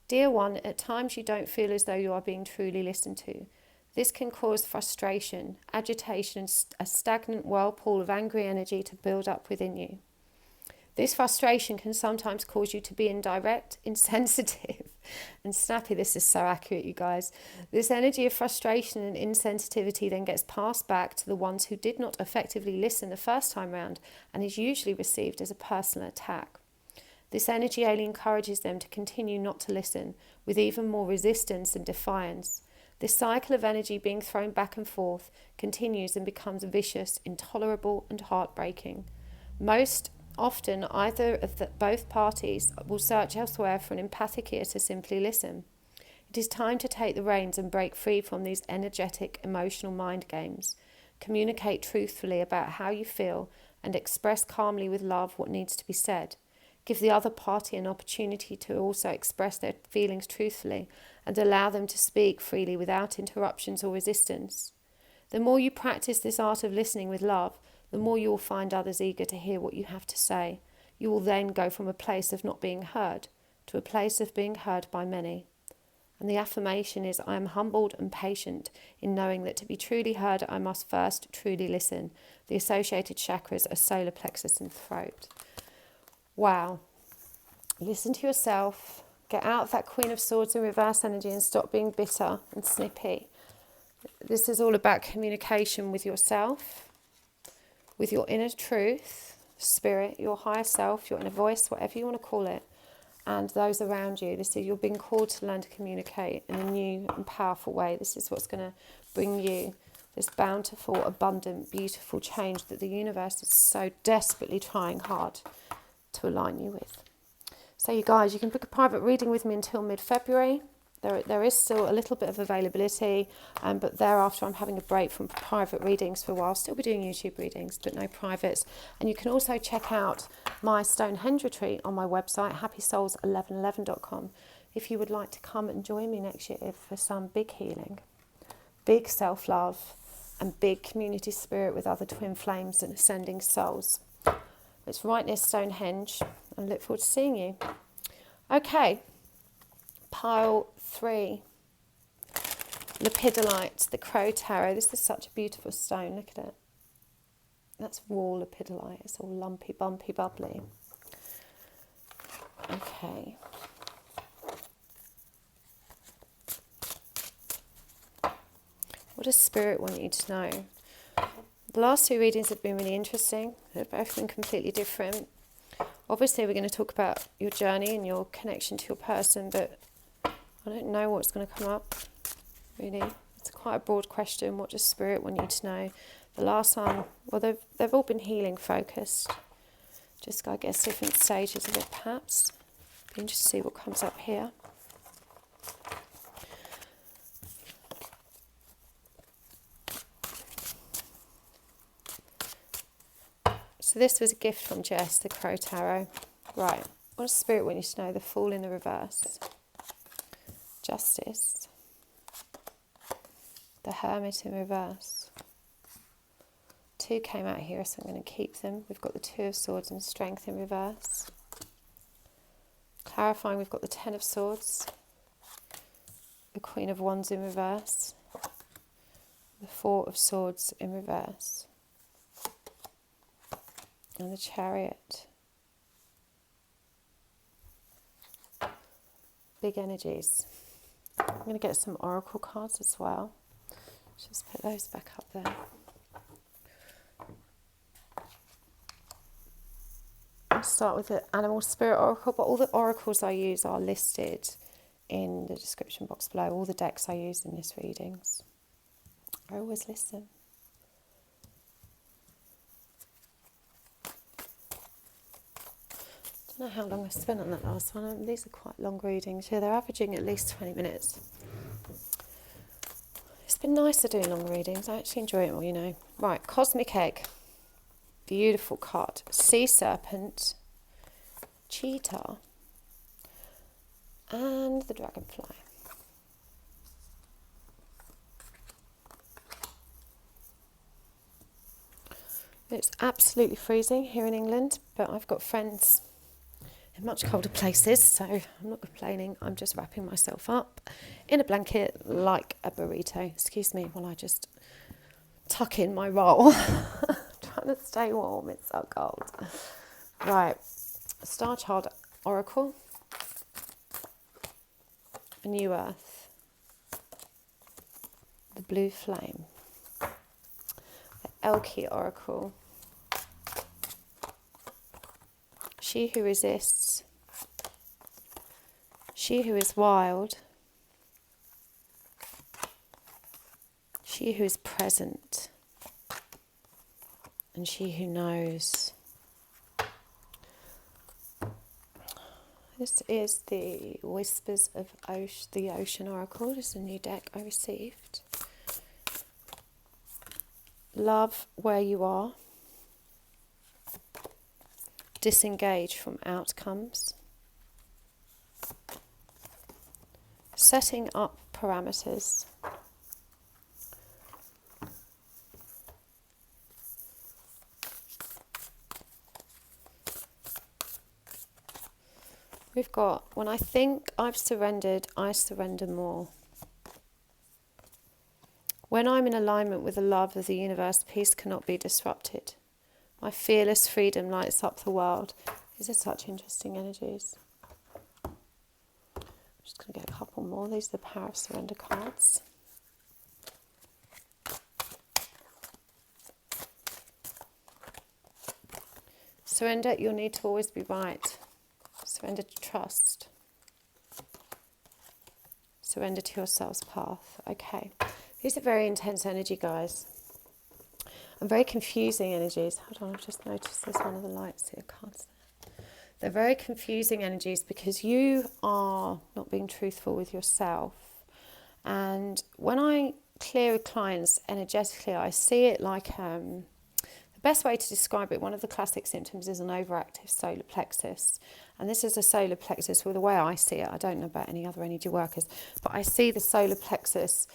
[SPEAKER 1] Dear one, at times you don't feel as though you are being truly listened to. This can cause frustration, agitation, and a stagnant whirlpool of angry energy to build up within you. This frustration can sometimes cause you to be indirect, insensitive, and snappy. This is so accurate, you guys. This energy of frustration and insensitivity then gets passed back to the ones who did not effectively listen the first time round and is usually received as a personal attack. This energy only encourages them to continue not to listen, with even more resistance and defiance. This cycle of energy being thrown back and forth continues and becomes vicious, intolerable, and heartbreaking. Most often, either of both parties will search elsewhere for an empathic ear to simply listen. It is time to take the reins and break free from these energetic, emotional mind games. Communicate truthfully about how you feel and express calmly with love what needs to be said. Give the other party an opportunity to also express their feelings truthfully and allow them to speak freely without interruptions or resistance. The more you practice this art of listening with love, the more you will find others eager to hear what you have to say. You will then go from a place of not being heard to a place of being heard by many. And the affirmation is, I am humbled and patient in knowing that to be truly heard, I must first truly listen. The associated chakras are solar plexus and throat. Wow. Listen to yourself. Get out of that Queen of Swords in reverse energy and stop being bitter and snippy. This is all about communication with yourself, with your inner truth, spirit, your higher self, your inner voice, whatever you want to call it, and those around you. This is, you're being called to learn to communicate in a new and powerful way. This is what's going to bring you this bountiful, abundant, beautiful change that the universe is so desperately trying hard to align you with. So you guys, you can book a private reading with me until mid-February. There is still a little bit of availability, but thereafter I'm having a break from private readings for a while. Still be doing YouTube readings, but no privates. And you can also check out my Stonehenge retreat on my website, happysouls1111.com, if you would like to come and join me next year for some big healing, big self-love, and big community spirit with other twin flames and ascending souls. It's right near Stonehenge. I look forward to seeing you. Okay. Pile 3, Lepidolite, the Crow Tarot. This is such a beautiful stone, look at it. That's raw lepidolite, it's all lumpy, bumpy, bubbly. Okay. What does Spirit want you to know? The last 2 readings have been really interesting. They've both been completely different. Obviously, we're going to talk about your journey and your connection to your person, but I don't know what's going to come up, really. It's quite a broad question. What does Spirit want you to know? The last one, well, they've all been healing focused. Just, I guess, different stages of it, perhaps. Be interested to see what comes up here. So this was a gift from Jess, the Crow Tarot. Right, what does Spirit want you to know? The Fool in the reverse. Justice. The Hermit in reverse. 2 came out here, so I'm going to keep them. We've got the 2 of Swords and Strength in reverse. Clarifying, we've got the 10 of Swords. The Queen of Wands in reverse. The 4 of Swords in reverse. And the Chariot. Big energies. I'm going to get some oracle cards as well. Just put those back up there. I'll start with the Animal Spirit Oracle, but all the oracles I use are listed in the description box below. All the decks I use in this readings. I always listen. I don't know how long I spent on that last one. These are quite long readings. Yeah, they're averaging at least 20 minutes. It's been nicer doing long readings. I actually enjoy it more, you know. Right, Cosmic Egg. Beautiful card. Sea Serpent. Cheetah. And the Dragonfly. It's absolutely freezing here in England, but I've got friends in much colder places, so I'm not complaining. I'm just wrapping myself up in a blanket like a burrito. Excuse me while I just tuck in my roll. Trying to stay warm, it's so cold. Right, Starchild Oracle. A New Earth. The Blue Flame. The Elle Qui Oracle. She who resists. She who is wild. She who is present. And she who knows. This is the Whispers of the Ocean Oracle. This is a new deck I received. Love where you are. Disengage from outcomes. Setting up parameters. We've got, when I think I've surrendered, I surrender more. When I'm in alignment with the love of the universe, peace cannot be disrupted. My fearless freedom lights up the world. These are such interesting energies. I'm just going to get a couple more. These are the Power of Surrender cards. Surrender, you'll need to always be right. Surrender to trust. Surrender to your soul's path. Okay. These are very intense energy, guys. And very confusing energies. Hold on, I've just noticed there's one of the lights here. Cards there. They're very confusing energies because you are not being truthful with yourself. And when I clear clients energetically, I see it like the best way to describe it, one of the classic symptoms is an overactive solar plexus. And this is a solar plexus, well, the way I see it, I don't know about any other energy workers, but I see the solar plexus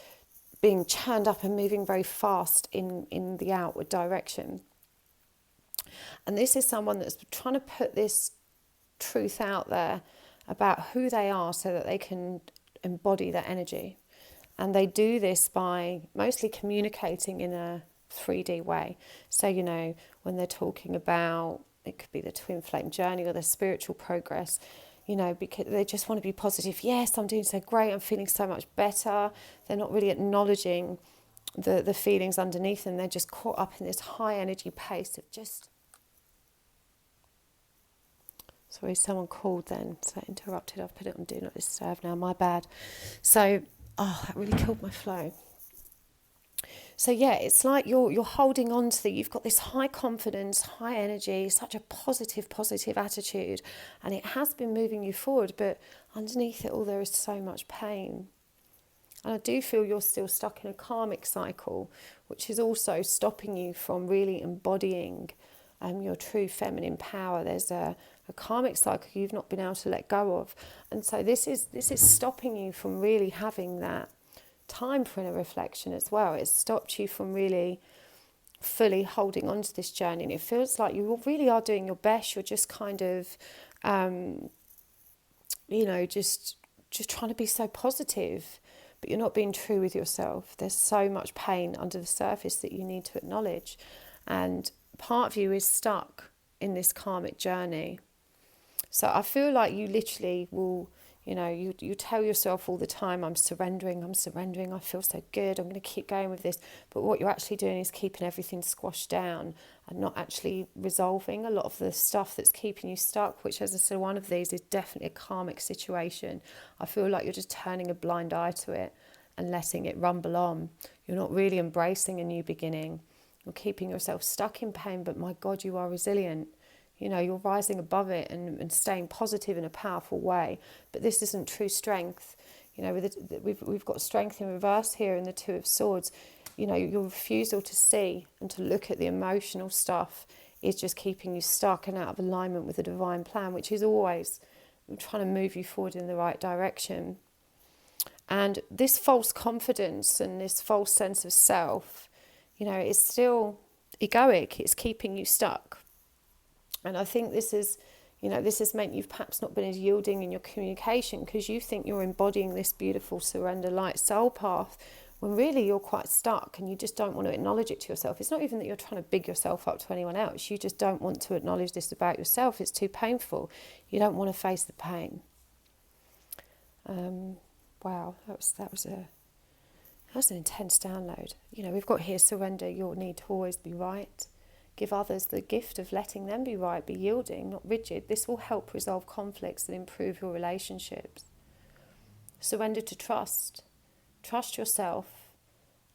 [SPEAKER 1] being churned up and moving very fast in the outward direction. And this is someone that's trying to put this truth out there about who they are so that they can embody that energy. And they do this by mostly communicating in a 3D way. So, you know, when they're talking about, it could be the twin flame journey or their spiritual progress, you know, because they just want to be positive. Yes, I'm doing so great. I'm feeling so much better. They're not really acknowledging the feelings underneath them. They're just caught up in this high energy pace of just Sorry, someone called then, so I interrupted. I've put it on Do Not Disturb now, my bad. So, that really killed my flow. So yeah, it's like you're holding on to you've got this high confidence, high energy, such a positive attitude, and it has been moving you forward, but underneath it all there is so much pain. And I do feel you're still stuck in a karmic cycle, which is also stopping you from really embodying your true feminine power. There's a karmic cycle you've not been able to let go of. And so this is stopping you from really having that time for inner reflection as well. It's stopped you from really fully holding on to this journey. And it feels like you really are doing your best. You're just kind of, just trying to be so positive, but you're not being true with yourself. There's so much pain under the surface that you need to acknowledge. And part of you is stuck in this karmic journey. So I feel like you literally will, you tell yourself all the time, I'm surrendering, I feel so good, I'm going to keep going with this. But what you're actually doing is keeping everything squashed down and not actually resolving a lot of the stuff that's keeping you stuck, which, as I said, one of these is definitely a karmic situation. I feel like you're just turning a blind eye to it and letting it rumble on. You're not really embracing a new beginning. You're keeping yourself stuck in pain, but my God, you are resilient. You're rising above it and staying positive in a powerful way. But this isn't true strength. We've got strength in reverse here in the Two of Swords. Your refusal to see and to look at the emotional stuff is just keeping you stuck and out of alignment with the divine plan, which is always trying to move you forward in the right direction. And this false confidence and this false sense of self, is still egoic. It's keeping you stuck. And I think this has meant you've perhaps not been as yielding in your communication because you think you're embodying this beautiful surrender light soul path when really you're quite stuck and you just don't want to acknowledge it to yourself. It's not even that you're trying to big yourself up to anyone else. You just don't want to acknowledge this about yourself. It's too painful. You don't want to face the pain. Wow, that was an intense download. We've got here surrender your need to always be right. Give others the gift of letting them be right, be yielding, not rigid. This will help resolve conflicts and improve your relationships. Surrender to trust. Trust yourself.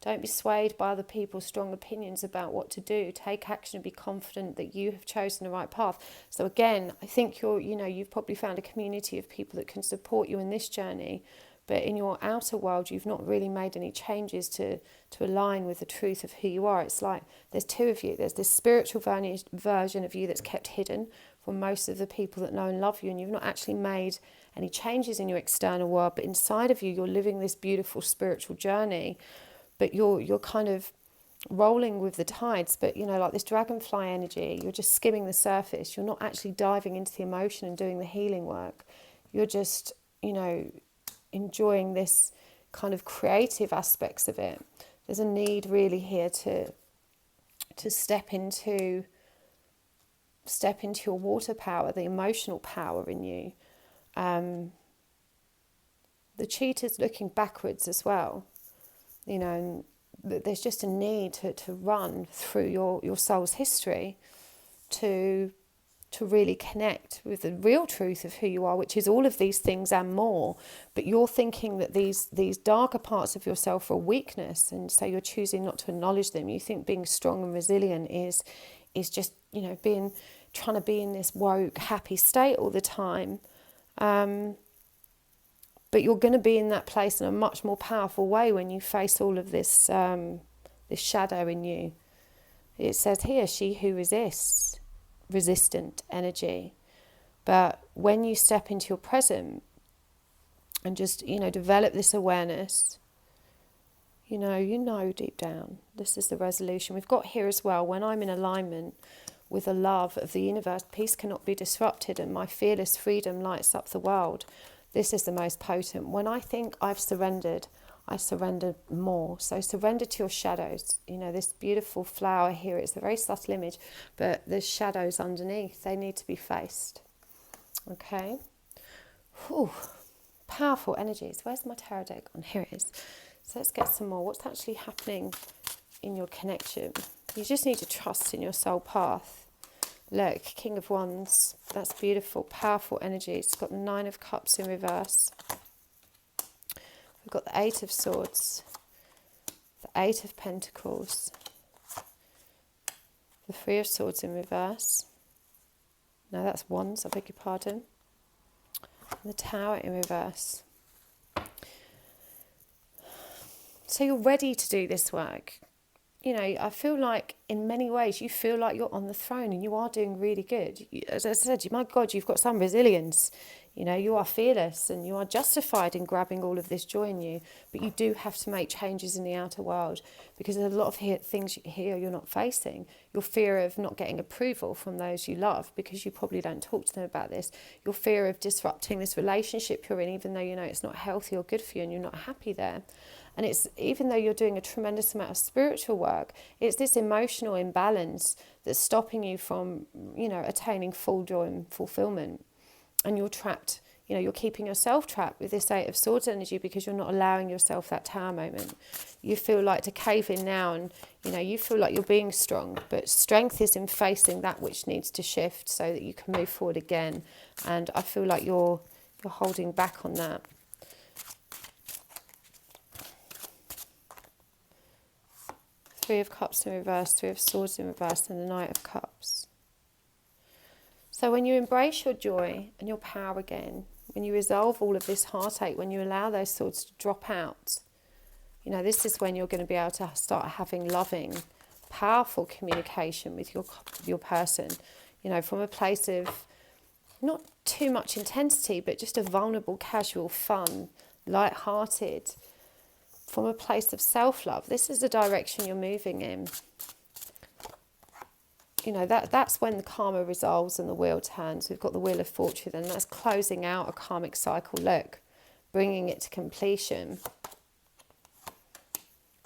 [SPEAKER 1] Don't be swayed by other people's strong opinions about what to do. Take action and be confident that you have chosen the right path. So again, I think you've probably found a community of people that can support you in this journey. But in your outer world, you've not really made any changes to align with the truth of who you are. It's like there's two of you. There's this spiritual version of you that's kept hidden from most of the people that know and love you, and you've not actually made any changes in your external world. But inside of you, you're living this beautiful spiritual journey, but you're kind of rolling with the tides. But, like this dragonfly energy, you're just skimming the surface. You're not actually diving into the emotion and doing the healing work. You're just, enjoying this kind of creative aspects of it. There's a need really here to step into your water power, the emotional power in you. The cheater's looking backwards as well. And there's just a need to run through your soul's history to really connect with the real truth of who you are, which is all of these things and more. But you're thinking that these darker parts of yourself are weakness, and so you're choosing not to acknowledge them. You think being strong and resilient is just trying to be in this woke, happy state all the time. But you're going to be in that place in a much more powerful way when you face all of this this shadow in you. It says here, she who resists. Resistant energy. But when you step into your present and just develop this awareness, you know deep down this is the resolution. We've got here as well, when I'm in alignment with the love of the universe, peace cannot be disrupted and my fearless freedom lights up the world. This is the most potent. When I think I've surrendered, I surrender more. So surrender to your shadows. This beautiful flower here, it's a very subtle image, but there's shadows underneath. They need to be faced. Okay. Whew. Powerful energies. Where's my tarot deck? Here it is. So let's get some more. What's actually happening in your connection? You just need to trust in your soul path. Look, King of Wands, that's beautiful, powerful energy. It's got the 9 of Cups in reverse. We've got the 8 of Swords, the 8 of Pentacles, the 3 of Swords in reverse. No, that's Wands, I beg your pardon. And the Tower in reverse. So you're ready to do this work. You know, I feel like in many ways you feel like you're on the throne and you are doing really good. As I said, my God, you've got some resilience. You know, you are fearless and you are justified in grabbing all of this joy in you. But you do have to make changes in the outer world because there's a lot of things here you're not facing. Your fear of not getting approval from those you love because you probably don't talk to them about this. Your fear of disrupting this relationship you're in even though you know it's not healthy or good for you and you're not happy there. And it's, even though you're doing a tremendous amount of spiritual work, it's this emotional imbalance that's stopping you from, you know, attaining full joy and fulfillment. And you're trapped, you know, you're keeping yourself trapped with this 8 of Swords energy because you're not allowing yourself that Tower moment. You feel like to cave in now and, you know, you feel like you're being strong. But strength is in facing that which needs to shift so that you can move forward again. And I feel like you're holding back on that. Three of Cups in reverse, 3 of Swords in reverse, and the Knight of Cups. So when you embrace your joy and your power again, when you resolve all of this heartache, when you allow those swords to drop out, you know, this is when you're going to be able to start having loving, powerful communication with your person, you know, from a place of not too much intensity, but just a vulnerable, casual, fun, light-hearted, from a place of self-love. This is the direction you're moving in. You know, that's when the karma resolves and the wheel turns. We've got the Wheel of Fortune, and that's closing out a karmic cycle. Look, bringing it to completion.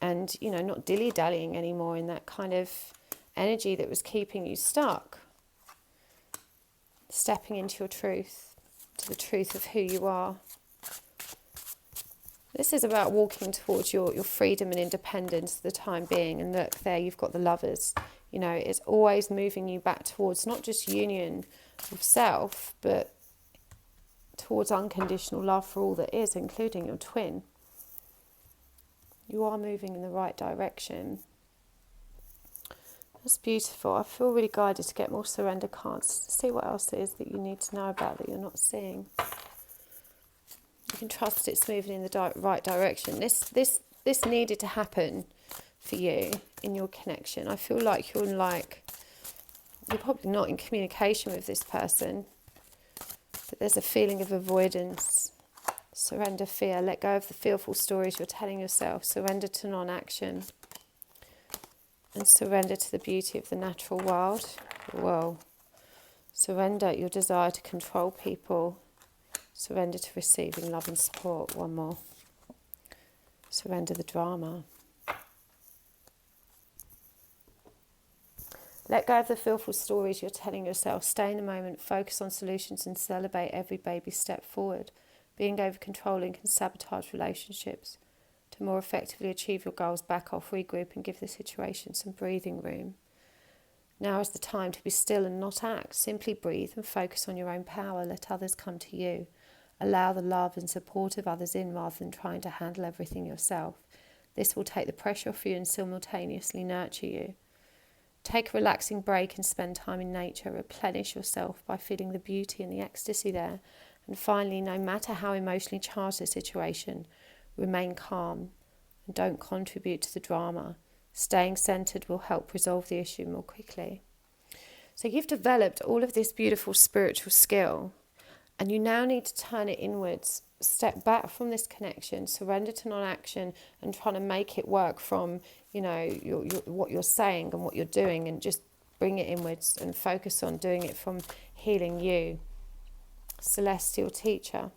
[SPEAKER 1] And, you know, not dilly-dallying anymore in that kind of energy that was keeping you stuck. Stepping into your truth, to the truth of who you are. This is about walking towards your freedom and independence for the time being. And look, there you've got the Lovers. You know, it's always moving you back towards not just union of self, but towards unconditional love for all that is, including your twin. You are moving in the right direction. That's beautiful. I feel really guided to get more surrender cards, to see what else it is that you need to know about that you're not seeing. You can trust it's moving in the right direction. This needed to happen for you in your connection. I feel like you're probably not in communication with this person, but there's a feeling of avoidance. Surrender fear. Let go of the fearful stories you're telling yourself. Surrender to non-action. And surrender to the beauty of the natural world. Whoa. Surrender your desire to control people. Surrender to receiving love and support. One more. Surrender the drama. Let go of the fearful stories you're telling yourself. Stay in the moment, focus on solutions and celebrate every baby step forward. Being over-controlling can sabotage relationships. To more effectively achieve your goals, back off, regroup and give the situation some breathing room. Now is the time to be still and not act. Simply breathe and focus on your own power. Let others come to you. Allow the love and support of others in rather than trying to handle everything yourself. This will take the pressure off you and simultaneously nurture you. Take a relaxing break and spend time in nature. Replenish yourself by feeling the beauty and the ecstasy there. And finally, no matter how emotionally charged the situation, remain calm and don't contribute to the drama. Staying centered will help resolve the issue more quickly. So you've developed all of this beautiful spiritual skill, and you now need to turn it inwards. Step back from this connection, surrender to non-action, and trying to make it work from, you know, what you're saying and what you're doing, and just bring it inwards and focus on doing it from healing you. Celestial Teacher.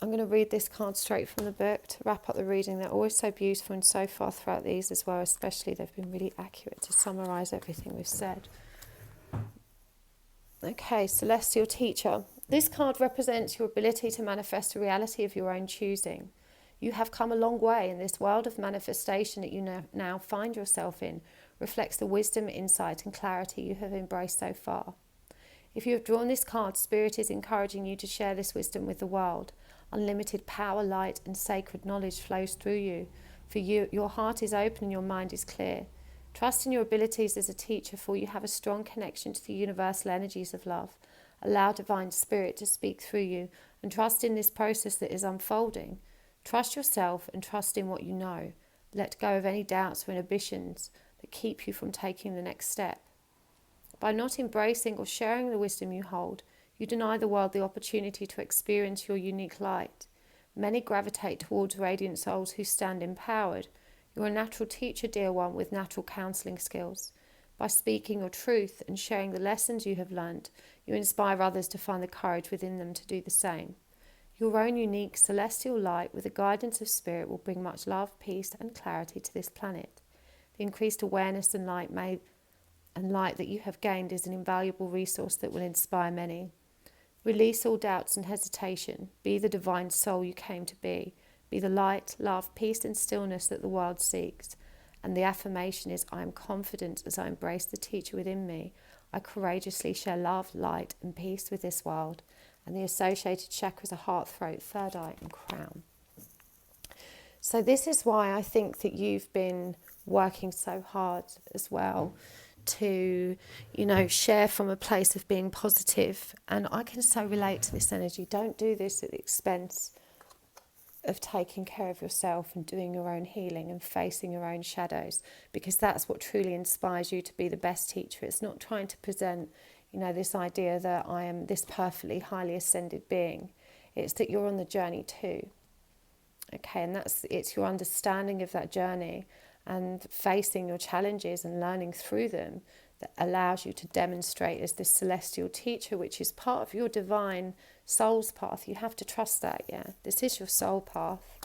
[SPEAKER 1] I'm going to read this card straight from the book to wrap up the reading. They're always so beautiful and so far throughout these as well, especially they've been really accurate to summarise everything we've said. Okay, Celestial Teacher. This card represents your ability to manifest a reality of your own choosing. You have come a long way in this world of manifestation that you now find yourself in. reflects the wisdom, insight and clarity you have embraced so far. If you have drawn this card, Spirit is encouraging you to share this wisdom with the world. Unlimited power, light and sacred knowledge flows through you. For you, your heart is open and your mind is clear. Trust in your abilities as a teacher, for you have a strong connection to the universal energies of love. Allow Divine Spirit to speak through you and trust in this process that is unfolding. Trust yourself and trust in what you know. Let go of any doubts or inhibitions that keep you from taking the next step. By not embracing or sharing the wisdom you hold, you deny the world the opportunity to experience your unique light. Many gravitate towards radiant souls who stand empowered. You're a natural teacher, dear one, with natural counselling skills. By speaking your truth and sharing the lessons you have learned, you inspire others to find the courage within them to do the same. Your own unique celestial light with the guidance of Spirit will bring much love, peace and clarity to this planet. The increased awareness and light that you have gained is an invaluable resource that will inspire many. Release all doubts and hesitation. Be the divine soul you came to be. Be the light, love, peace and stillness that the world seeks. And the affirmation is, I am confident as I embrace the teacher within me. I courageously share love, light and peace with this world. And the associated chakras are heart, throat, third eye and crown. So this is why I think that you've been working so hard as well to, share from a place of being positive. And I can so relate to this energy. Don't do this at the expense of taking care of yourself and doing your own healing and facing your own shadows, because that's what truly inspires you to be the best teacher. It's not trying to present, this idea that I am this perfectly highly ascended being. It's that you're on the journey too. Okay, and it's your understanding of that journey and facing your challenges and learning through them that allows you to demonstrate as this celestial teacher, which is part of your divine soul's path. You have to trust that, This is your soul path.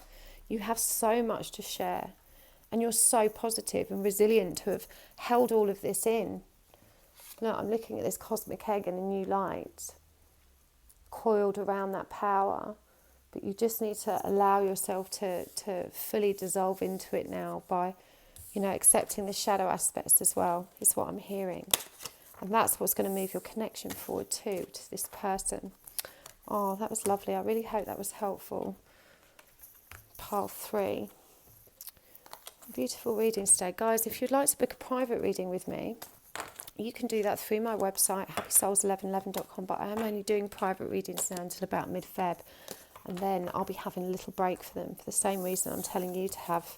[SPEAKER 1] You have so much to share and you're so positive and resilient to have held all of this in. Look, I'm looking at this cosmic egg and a new light coiled around that power. But you just need to allow yourself to fully dissolve into it now by, accepting the shadow aspects as well, is what I'm hearing. And that's what's going to move your connection forward too, to this person. Oh, that was lovely. I really hope that was helpful. Pile 3. Beautiful readings today. Guys, if you'd like to book a private reading with me, you can do that through my website, happysouls1111.com. But I am only doing private readings now until about mid-Feb. And then I'll be having a little break for them for the same reason I'm telling you to have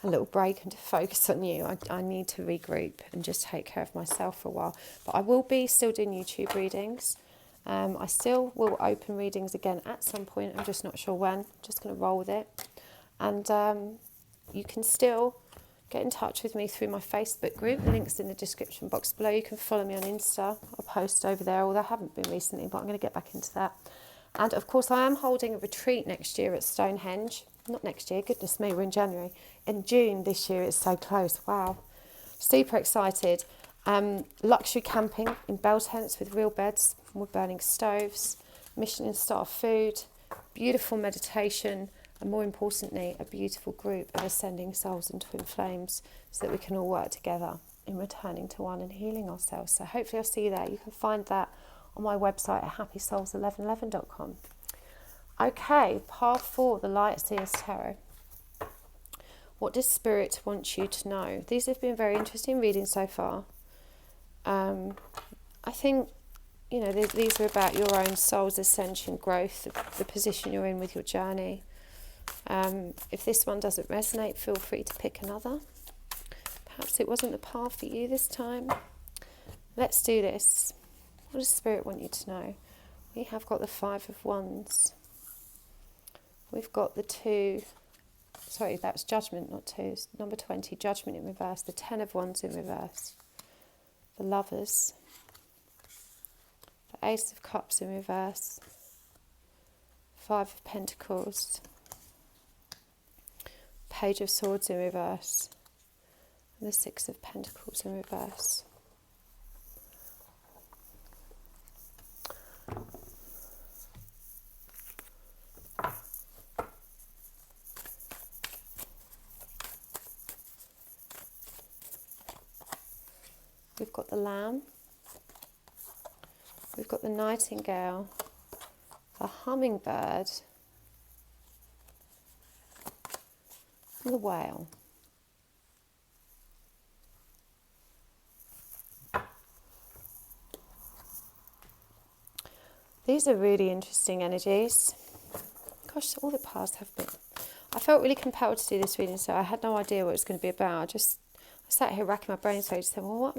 [SPEAKER 1] a little break and to focus on you. I need to regroup and just take care of myself for a while. But I will be still doing YouTube readings. I still will open readings again at some point. I'm just not sure when. Just going to roll with it. And you can still get in touch with me through my Facebook group. The link's in the description box below. You can follow me on Insta. I'll post over there, although I haven't been recently, but I'm going to get back into that. And of course, I am holding a retreat next year at Stonehenge. Not next year, goodness me, we're in January. In June this year, it's so close. Wow. Super excited. Luxury camping in bell tents with real beds, wood-burning stoves, Michelin-star food, beautiful meditation, and more importantly, a beautiful group of ascending souls and twin flames so that we can all work together in returning to one and healing ourselves. So hopefully I'll see you there. You can find that on my website at happysouls1111.com. Okay, part 4, the Light Seers Tarot. What does Spirit want you to know? These have been very interesting readings so far. I think, these are about your own soul's ascension, growth, the position you're in with your journey. If this one doesn't resonate, feel free to pick another. Perhaps it wasn't the path for you this time. Let's do this. What does Spirit want you to know? We have got the 5 of Wands. We've got the 2, sorry, that's Judgment, not 2. It's number 20, Judgment in reverse. The 10 of Wands in reverse. The Lovers. The Ace of Cups in reverse. 5 of Pentacles. Page of Swords in reverse. And the 6 of Pentacles in reverse. we've got the lamb, we've got the nightingale, the hummingbird, and the whale. These are really interesting energies. Gosh, all the past have been. I felt really compelled to do this reading, so I had no idea what it was going to be about. I sat here racking my brains, so I just said, well,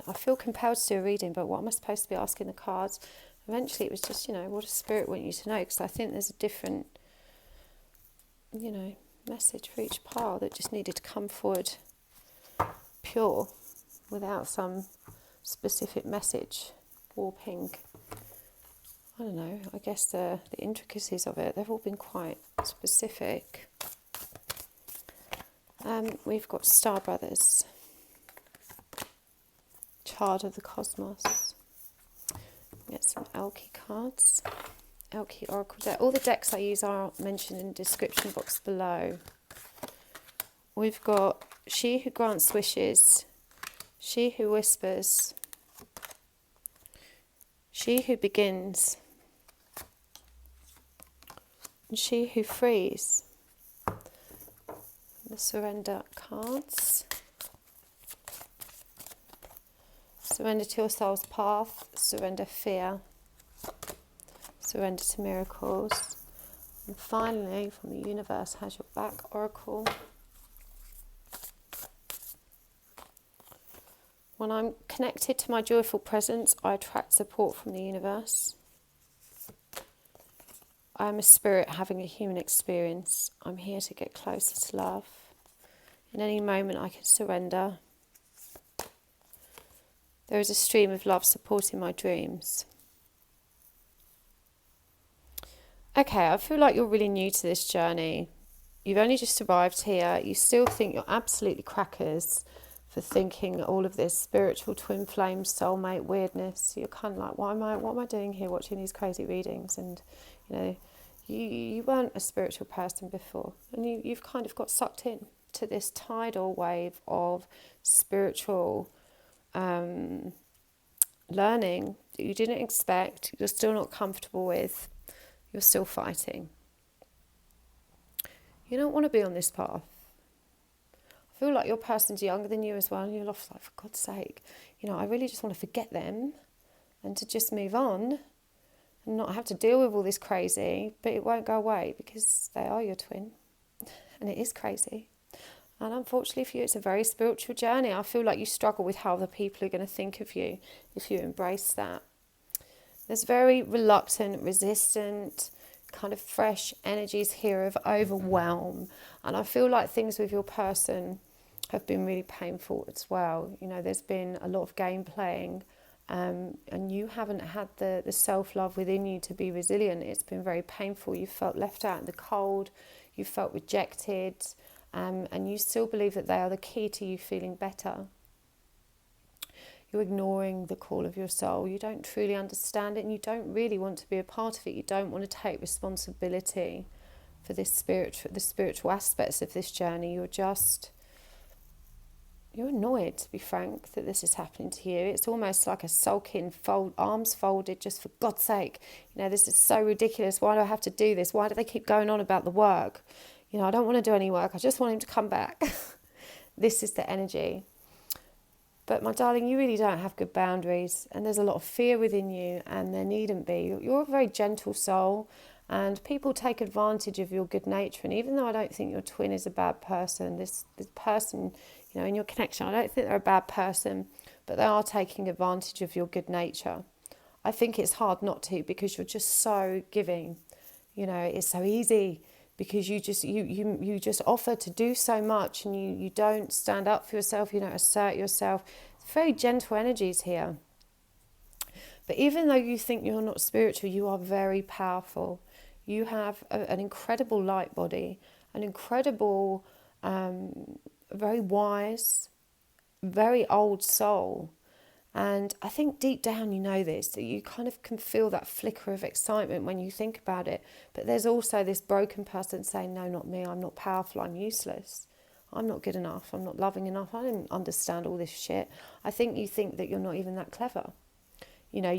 [SPEAKER 1] I feel compelled to do a reading, but what am I supposed to be asking the cards? Eventually it was just, what does Spirit want you to know? Because I think there's a different, message for each pile that just needed to come forward pure, without some specific message warping. I don't know, I guess the intricacies of it, they've all been quite specific. We've got Star Brothers, Child of the Cosmos. Get some Elle Qui cards. Elle Qui Oracle deck. All the decks I use are mentioned in the description box below. We've got She Who Grants Wishes, She Who Whispers, She Who Begins, and She Who Frees. The Surrender cards. Surrender to your soul's path, surrender fear, surrender to miracles. And finally, from the universe has your back, Oracle. When I'm connected to my joyful presence, I attract support from the universe. I am a spirit having a human experience. I'm here to get closer to love. In any moment I can surrender. There is a stream of love supporting my dreams. Okay, I feel like you're really new to this journey. You've only just arrived here. You still think you're absolutely crackers for thinking all of this spiritual twin flame, soulmate weirdness. You're kind of like, what am I doing here watching these crazy readings? And, you weren't a spiritual person before. And you've kind of got sucked in to this tidal wave of spiritual learning that you didn't expect, you're still not comfortable with, you're still fighting. You don't want to be on this path. I feel like your person's younger than you as well, and you're like, for God's sake, I really just want to forget them and to just move on and not have to deal with all this crazy, but it won't go away because they are your twin and it is crazy. And unfortunately for you, it's a very spiritual journey. I feel like you struggle with how other people are going to think of you if you embrace that. There's very reluctant, resistant, kind of fresh energies here of overwhelm. And I feel like things with your person have been really painful as well. There's been a lot of game playing, and you haven't had the self-love within you to be resilient. It's been very painful. You felt left out in the cold. You felt rejected. And you still believe that they are the key to you feeling better. You're ignoring the call of your soul. You don't truly understand it, and you don't really want to be a part of it. You don't want to take responsibility for the spiritual aspects of this journey. You're annoyed, to be frank, that this is happening to you. It's almost like a sulking, arms folded, just for God's sake. This is so ridiculous. Why do I have to do this? Why do they keep going on about the work? I don't want to do any work. I just want him to come back. This is the energy. But my darling, you really don't have good boundaries, and there's a lot of fear within you, and there needn't be. You're a very gentle soul, and people take advantage of your good nature. And even though I don't think your twin is a bad person, this person, in your connection, I don't think they're a bad person, but they are taking advantage of your good nature. I think it's hard not to, because you're just so giving. It's so easy. Because you just offer to do so much, and you don't stand up for yourself, you don't assert yourself. It's very gentle energies here. But even though you think you're not spiritual, you are very powerful. You have an incredible light body, an incredible, very wise, very old soul. And I think deep down you know this, that you kind of can feel that flicker of excitement when you think about it. But there's also this broken person saying, no, not me, I'm not powerful, I'm useless. I'm not good enough, I'm not loving enough, I don't understand all this shit. I think you think that you're not even that clever. You know,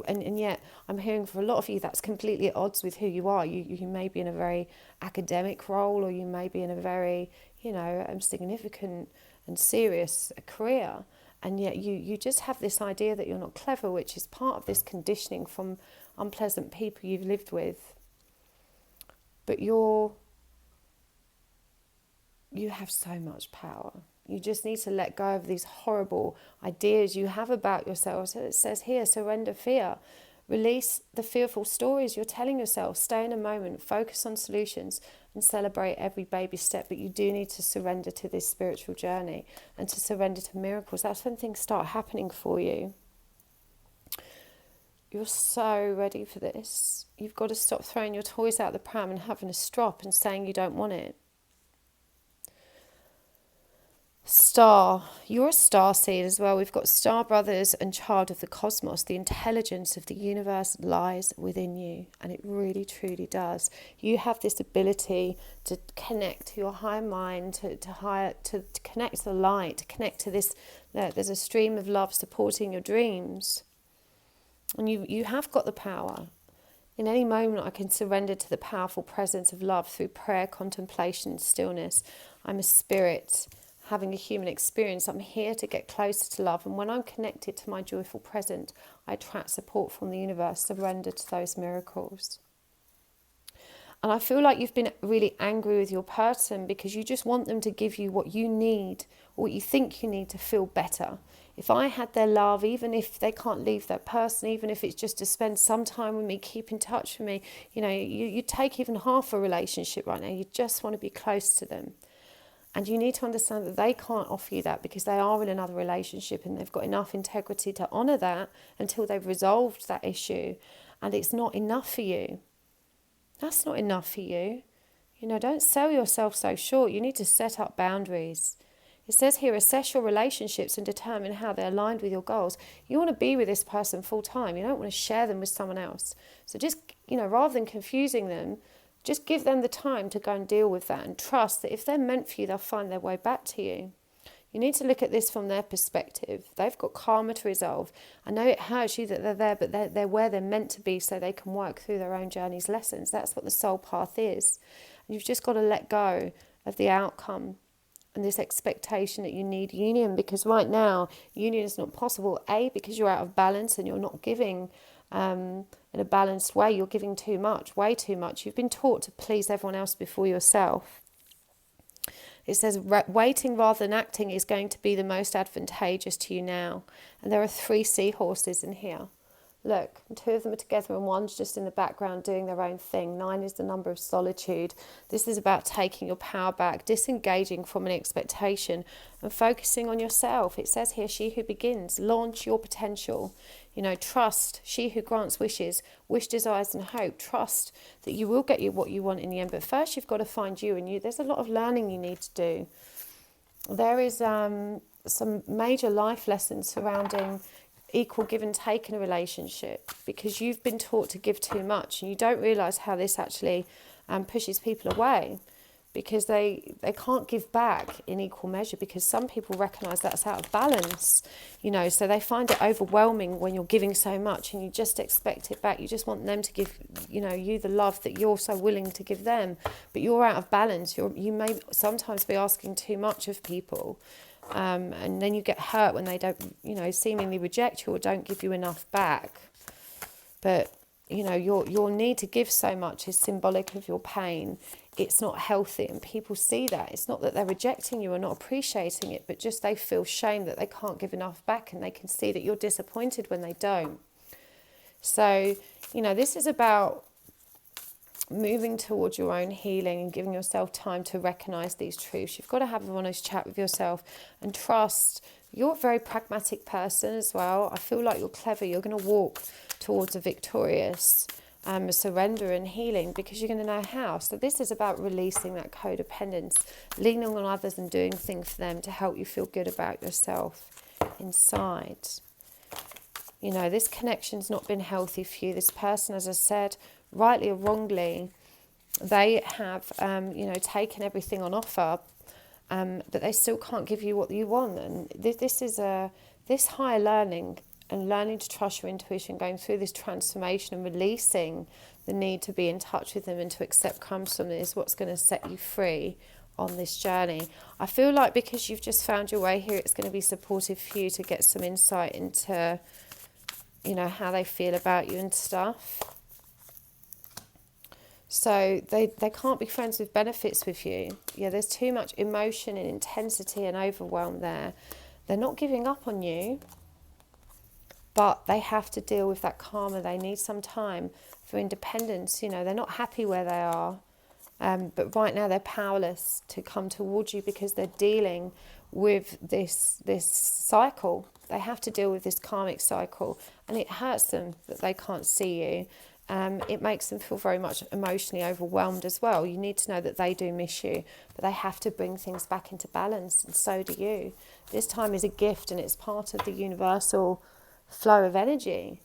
[SPEAKER 1] and yet I'm hearing for a lot of you that's completely at odds with who you are. You may be in a very academic role, or you may be in a very, significant and serious career. And yet you just have this idea that you're not clever, which is part of this conditioning from unpleasant people you've lived with. But you have so much power. You just need to let go of these horrible ideas you have about yourself. So it says here, surrender fear. Release the fearful stories you're telling yourself. Stay in a moment, focus on solutions, and celebrate every baby step. But you do need to surrender to this spiritual journey and to surrender to miracles. That's when things start happening for you. You're so ready for this. You've got to stop throwing your toys out the pram and having a strop and saying you don't want it. Star, you're a star seed as well. We've got star brothers and child of the cosmos. The intelligence of the universe lies within you, and it really truly does. You have this ability to connect to your higher mind, to connect to the light, to connect to this. There's a stream of love supporting your dreams, and you have got the power. In any moment, I can surrender to the powerful presence of love through prayer, contemplation, and stillness. I'm a spirit having a human experience. I'm here to get closer to love, and when I'm connected to my joyful present, I attract support from the universe. Surrender to those miracles. And I feel like you've been really angry with your person because you just want them to give you what you need, or what you think you need to feel better. If I had their love, even if they can't leave that person, even if it's just to spend some time with me, keep in touch with me, you take even half a relationship right now. You just want to be close to them. And you need to understand that they can't offer you that because they are in another relationship and they've got enough integrity to honour that until they've resolved that issue. And it's not enough for you. That's not enough for you. Don't sell yourself so short. You need to set up boundaries. It says here, assess your relationships and determine how they're aligned with your goals. You want to be with this person full time. You don't want to share them with someone else. So just, rather than confusing them, just give them the time to go and deal with that and trust that if they're meant for you, they'll find their way back to you. You need to look at this from their perspective. They've got karma to resolve. I know it hurts you that they're there, but they're where they're meant to be so they can work through their own journey's lessons. That's what the soul path is. And you've just got to let go of the outcome and this expectation that you need union, because right now union is not possible. A, because you're out of balance and you're not giving in a balanced way. You're giving too much, way too much. You've been taught to please everyone else before yourself. It says waiting rather than acting is going to be the most advantageous to you now. And there are 3 seahorses in here. Look, 2 of them are together and one's just in the background doing their own thing. 9 is the number of solitude. This is about taking your power back, disengaging from an expectation and focusing on yourself. It says here, she who begins, launch your potential. Trust, she who grants wishes, wish, desires and hope. Trust that you will get you what you want in the end. But first you've got to find you, and there's a lot of learning you need to do. There is some major life lessons surrounding equal give and take in a relationship, because you've been taught to give too much and you don't realise how this actually pushes people away, because they can't give back in equal measure, because some people recognise that's out of balance, so they find it overwhelming when you're giving so much and you just expect it back. You just want them to give you the love that you're so willing to give them, but you're out of balance. You may sometimes be asking too much of people. And then you get hurt when they don't, seemingly reject you or don't give you enough back. But, your need to give so much is symbolic of your pain. It's not healthy, and people see that. It's not that they're rejecting you or not appreciating it, but just they feel shame that they can't give enough back, and they can see that you're disappointed when they don't. So, this is about moving towards your own healing and giving yourself time to recognise these truths. You've got to have an honest chat with yourself and trust. You're a very pragmatic person as well. I feel like you're clever. You're going to walk towards a victorious surrender and healing, because you're going to know how. So this is about releasing that codependence, leaning on others and doing things for them to help you feel good about yourself inside. This connection's not been healthy for you. This person, as I said, rightly or wrongly, they have, taken everything on offer, but they still can't give you what you want. And this higher learning and learning to trust your intuition, going through this transformation and releasing the need to be in touch with them and to accept comes from it, is what's going to set you free on this journey. I feel like because you've just found your way here, it's going to be supportive for you to get some insight into, you know, how they feel about you and stuff. So they can't be friends with benefits with you. Yeah, there's too much emotion and intensity and overwhelm there. They're not giving up on you, but they have to deal with that karma. They need some time for independence. You know, they're not happy where they are. But right now they're powerless to come towards you because they're dealing with this cycle. They have to deal with this karmic cycle, and it hurts them that they can't see you. It makes them feel very much emotionally overwhelmed as well. You need to know that they do miss you, but they have to bring things back into balance, and so do you. This time is a gift, and it's part of the universal flow of energy.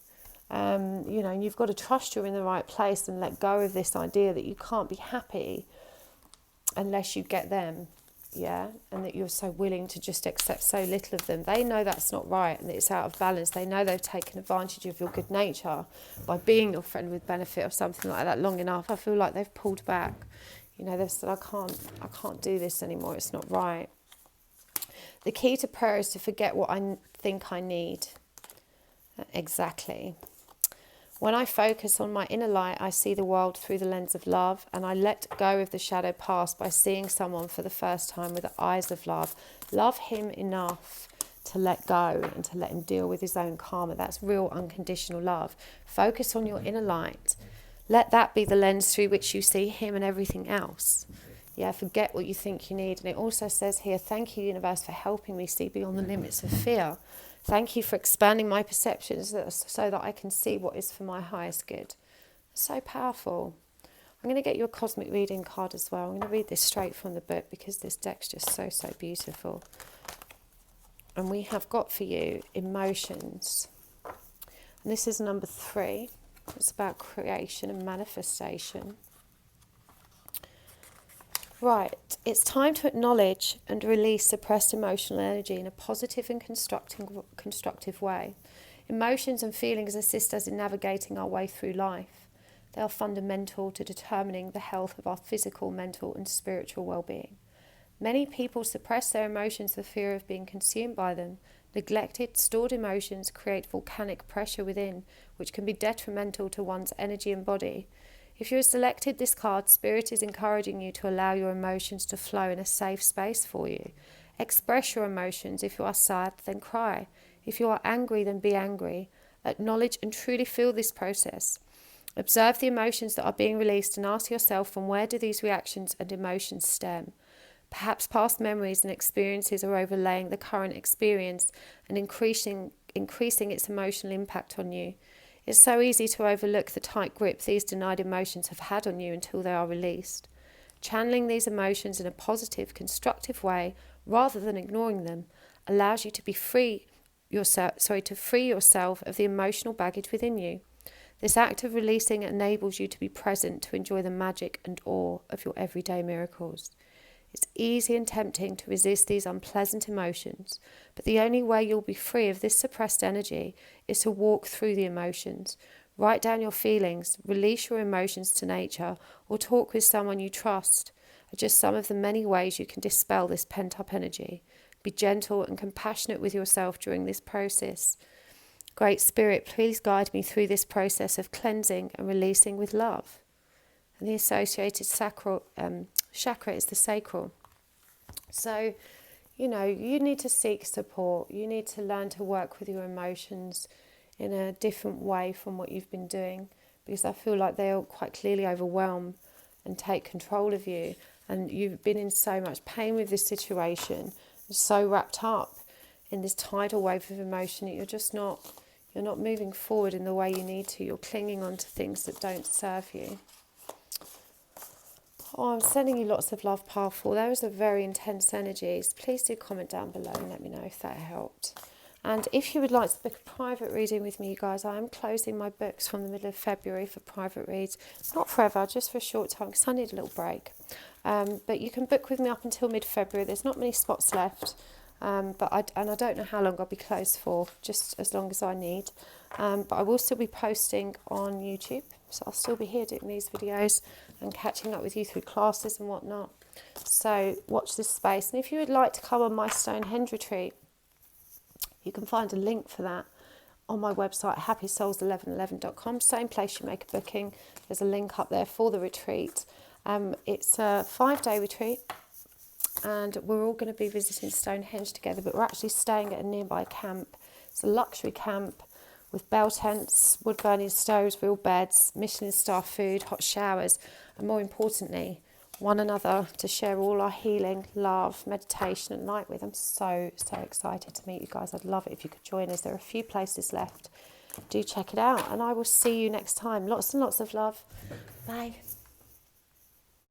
[SPEAKER 1] You know, and you've got to trust you're in the right place and let go of this idea that you can't be happy unless you get them, yeah, and that you're so willing to just accept so little of them. They know that's not right and that it's out of balance. They know they've taken advantage of your good nature by being your friend with benefit or something like that long enough. I feel like they've pulled back. You know, they've said, I can't do this anymore. It's not right. The key to prayer is to forget what I think I need. Exactly. When I focus on my inner light, I see the world through the lens of love, and I let go of the shadow past by seeing someone for the first time with the eyes of love. Love him enough to let go and to let him deal with his own karma. That's real unconditional love. Focus on your inner light. Let that be the lens through which you see him and everything else. Yeah, forget what you think you need. And it also says here, thank you, universe, for helping me see beyond the limits of fear. Thank you for expanding my perceptions so that I can see what is for my highest good. So powerful. I'm going to get you a cosmic reading card as well. I'm going to read this straight from the book because this deck's just so beautiful. And we have got for you emotions. And this is number 3. It's about creation and manifestation. Right, it's time to acknowledge and release suppressed emotional energy in a positive and constructive way. Emotions and feelings assist us in navigating our way through life. They are fundamental to determining the health of our physical, mental and spiritual well-being. Many people suppress their emotions for fear of being consumed by them. Neglected, stored emotions create volcanic pressure within, which can be detrimental to one's energy and body. If you have selected this card, Spirit is encouraging you to allow your emotions to flow in a safe space for you. Express your emotions. If you are sad, then cry. If you are angry, then be angry. Acknowledge and truly feel this process. Observe the emotions that are being released and ask yourself, from where do these reactions and emotions stem? Perhaps past memories and experiences are overlaying the current experience and increasing its emotional impact on you. It's so easy to overlook the tight grip these denied emotions have had on you until they are released. Channeling these emotions in a positive, constructive way, rather than ignoring them, allows you to free yourself of the emotional baggage within you. This act of releasing enables you to be present to enjoy the magic and awe of your everyday miracles. It's easy and tempting to resist these unpleasant emotions, but the only way you'll be free of this suppressed energy is to walk through the emotions. Write down your feelings, release your emotions to nature, or talk with someone you trust are just some of the many ways you can dispel this pent-up energy. Be gentle and compassionate with yourself during this process. Great Spirit, please guide me through this process of cleansing and releasing with love. And the associated chakra is the sacral. So, you know, you need to seek support. You need to learn to work with your emotions in a different way from what you've been doing, because I feel like they'll quite clearly overwhelm and take control of you. And you've been in so much pain with this situation, so wrapped up in this tidal wave of emotion that you're not moving forward in the way you need to. You're clinging on to things that don't serve you. Oh, I'm sending you lots of love, powerful. Those are very intense energies. Please do comment down below and let me know if that helped. And if you would like to book a private reading with me, you guys, I am closing my books from the middle of February for private reads. Not forever, just for a short time, because I need a little break. But you can book with me up until mid-February. There's not many spots left. But I don't know how long I'll be closed for, just as long as I need. But I will still be posting on YouTube. So I'll still be here doing these videos and catching up with you through classes and whatnot. So watch this space. And if you would like to come on my Stonehenge retreat, you can find a link for that on my website, happysouls1111.com. Same place you make a booking. There's a link up there for the retreat. It's a 5-day retreat, and we're all going to be visiting Stonehenge together, but we're actually staying at a nearby camp. It's a luxury camp with bell tents, wood-burning stoves, real beds, Michelin-star food, hot showers, and more importantly, one another to share all our healing, love, meditation at night with. I'm so excited to meet you guys. I'd love it if you could join us. There are a few places left. Do check it out, and I will see you next time. Lots and lots of love. Bye.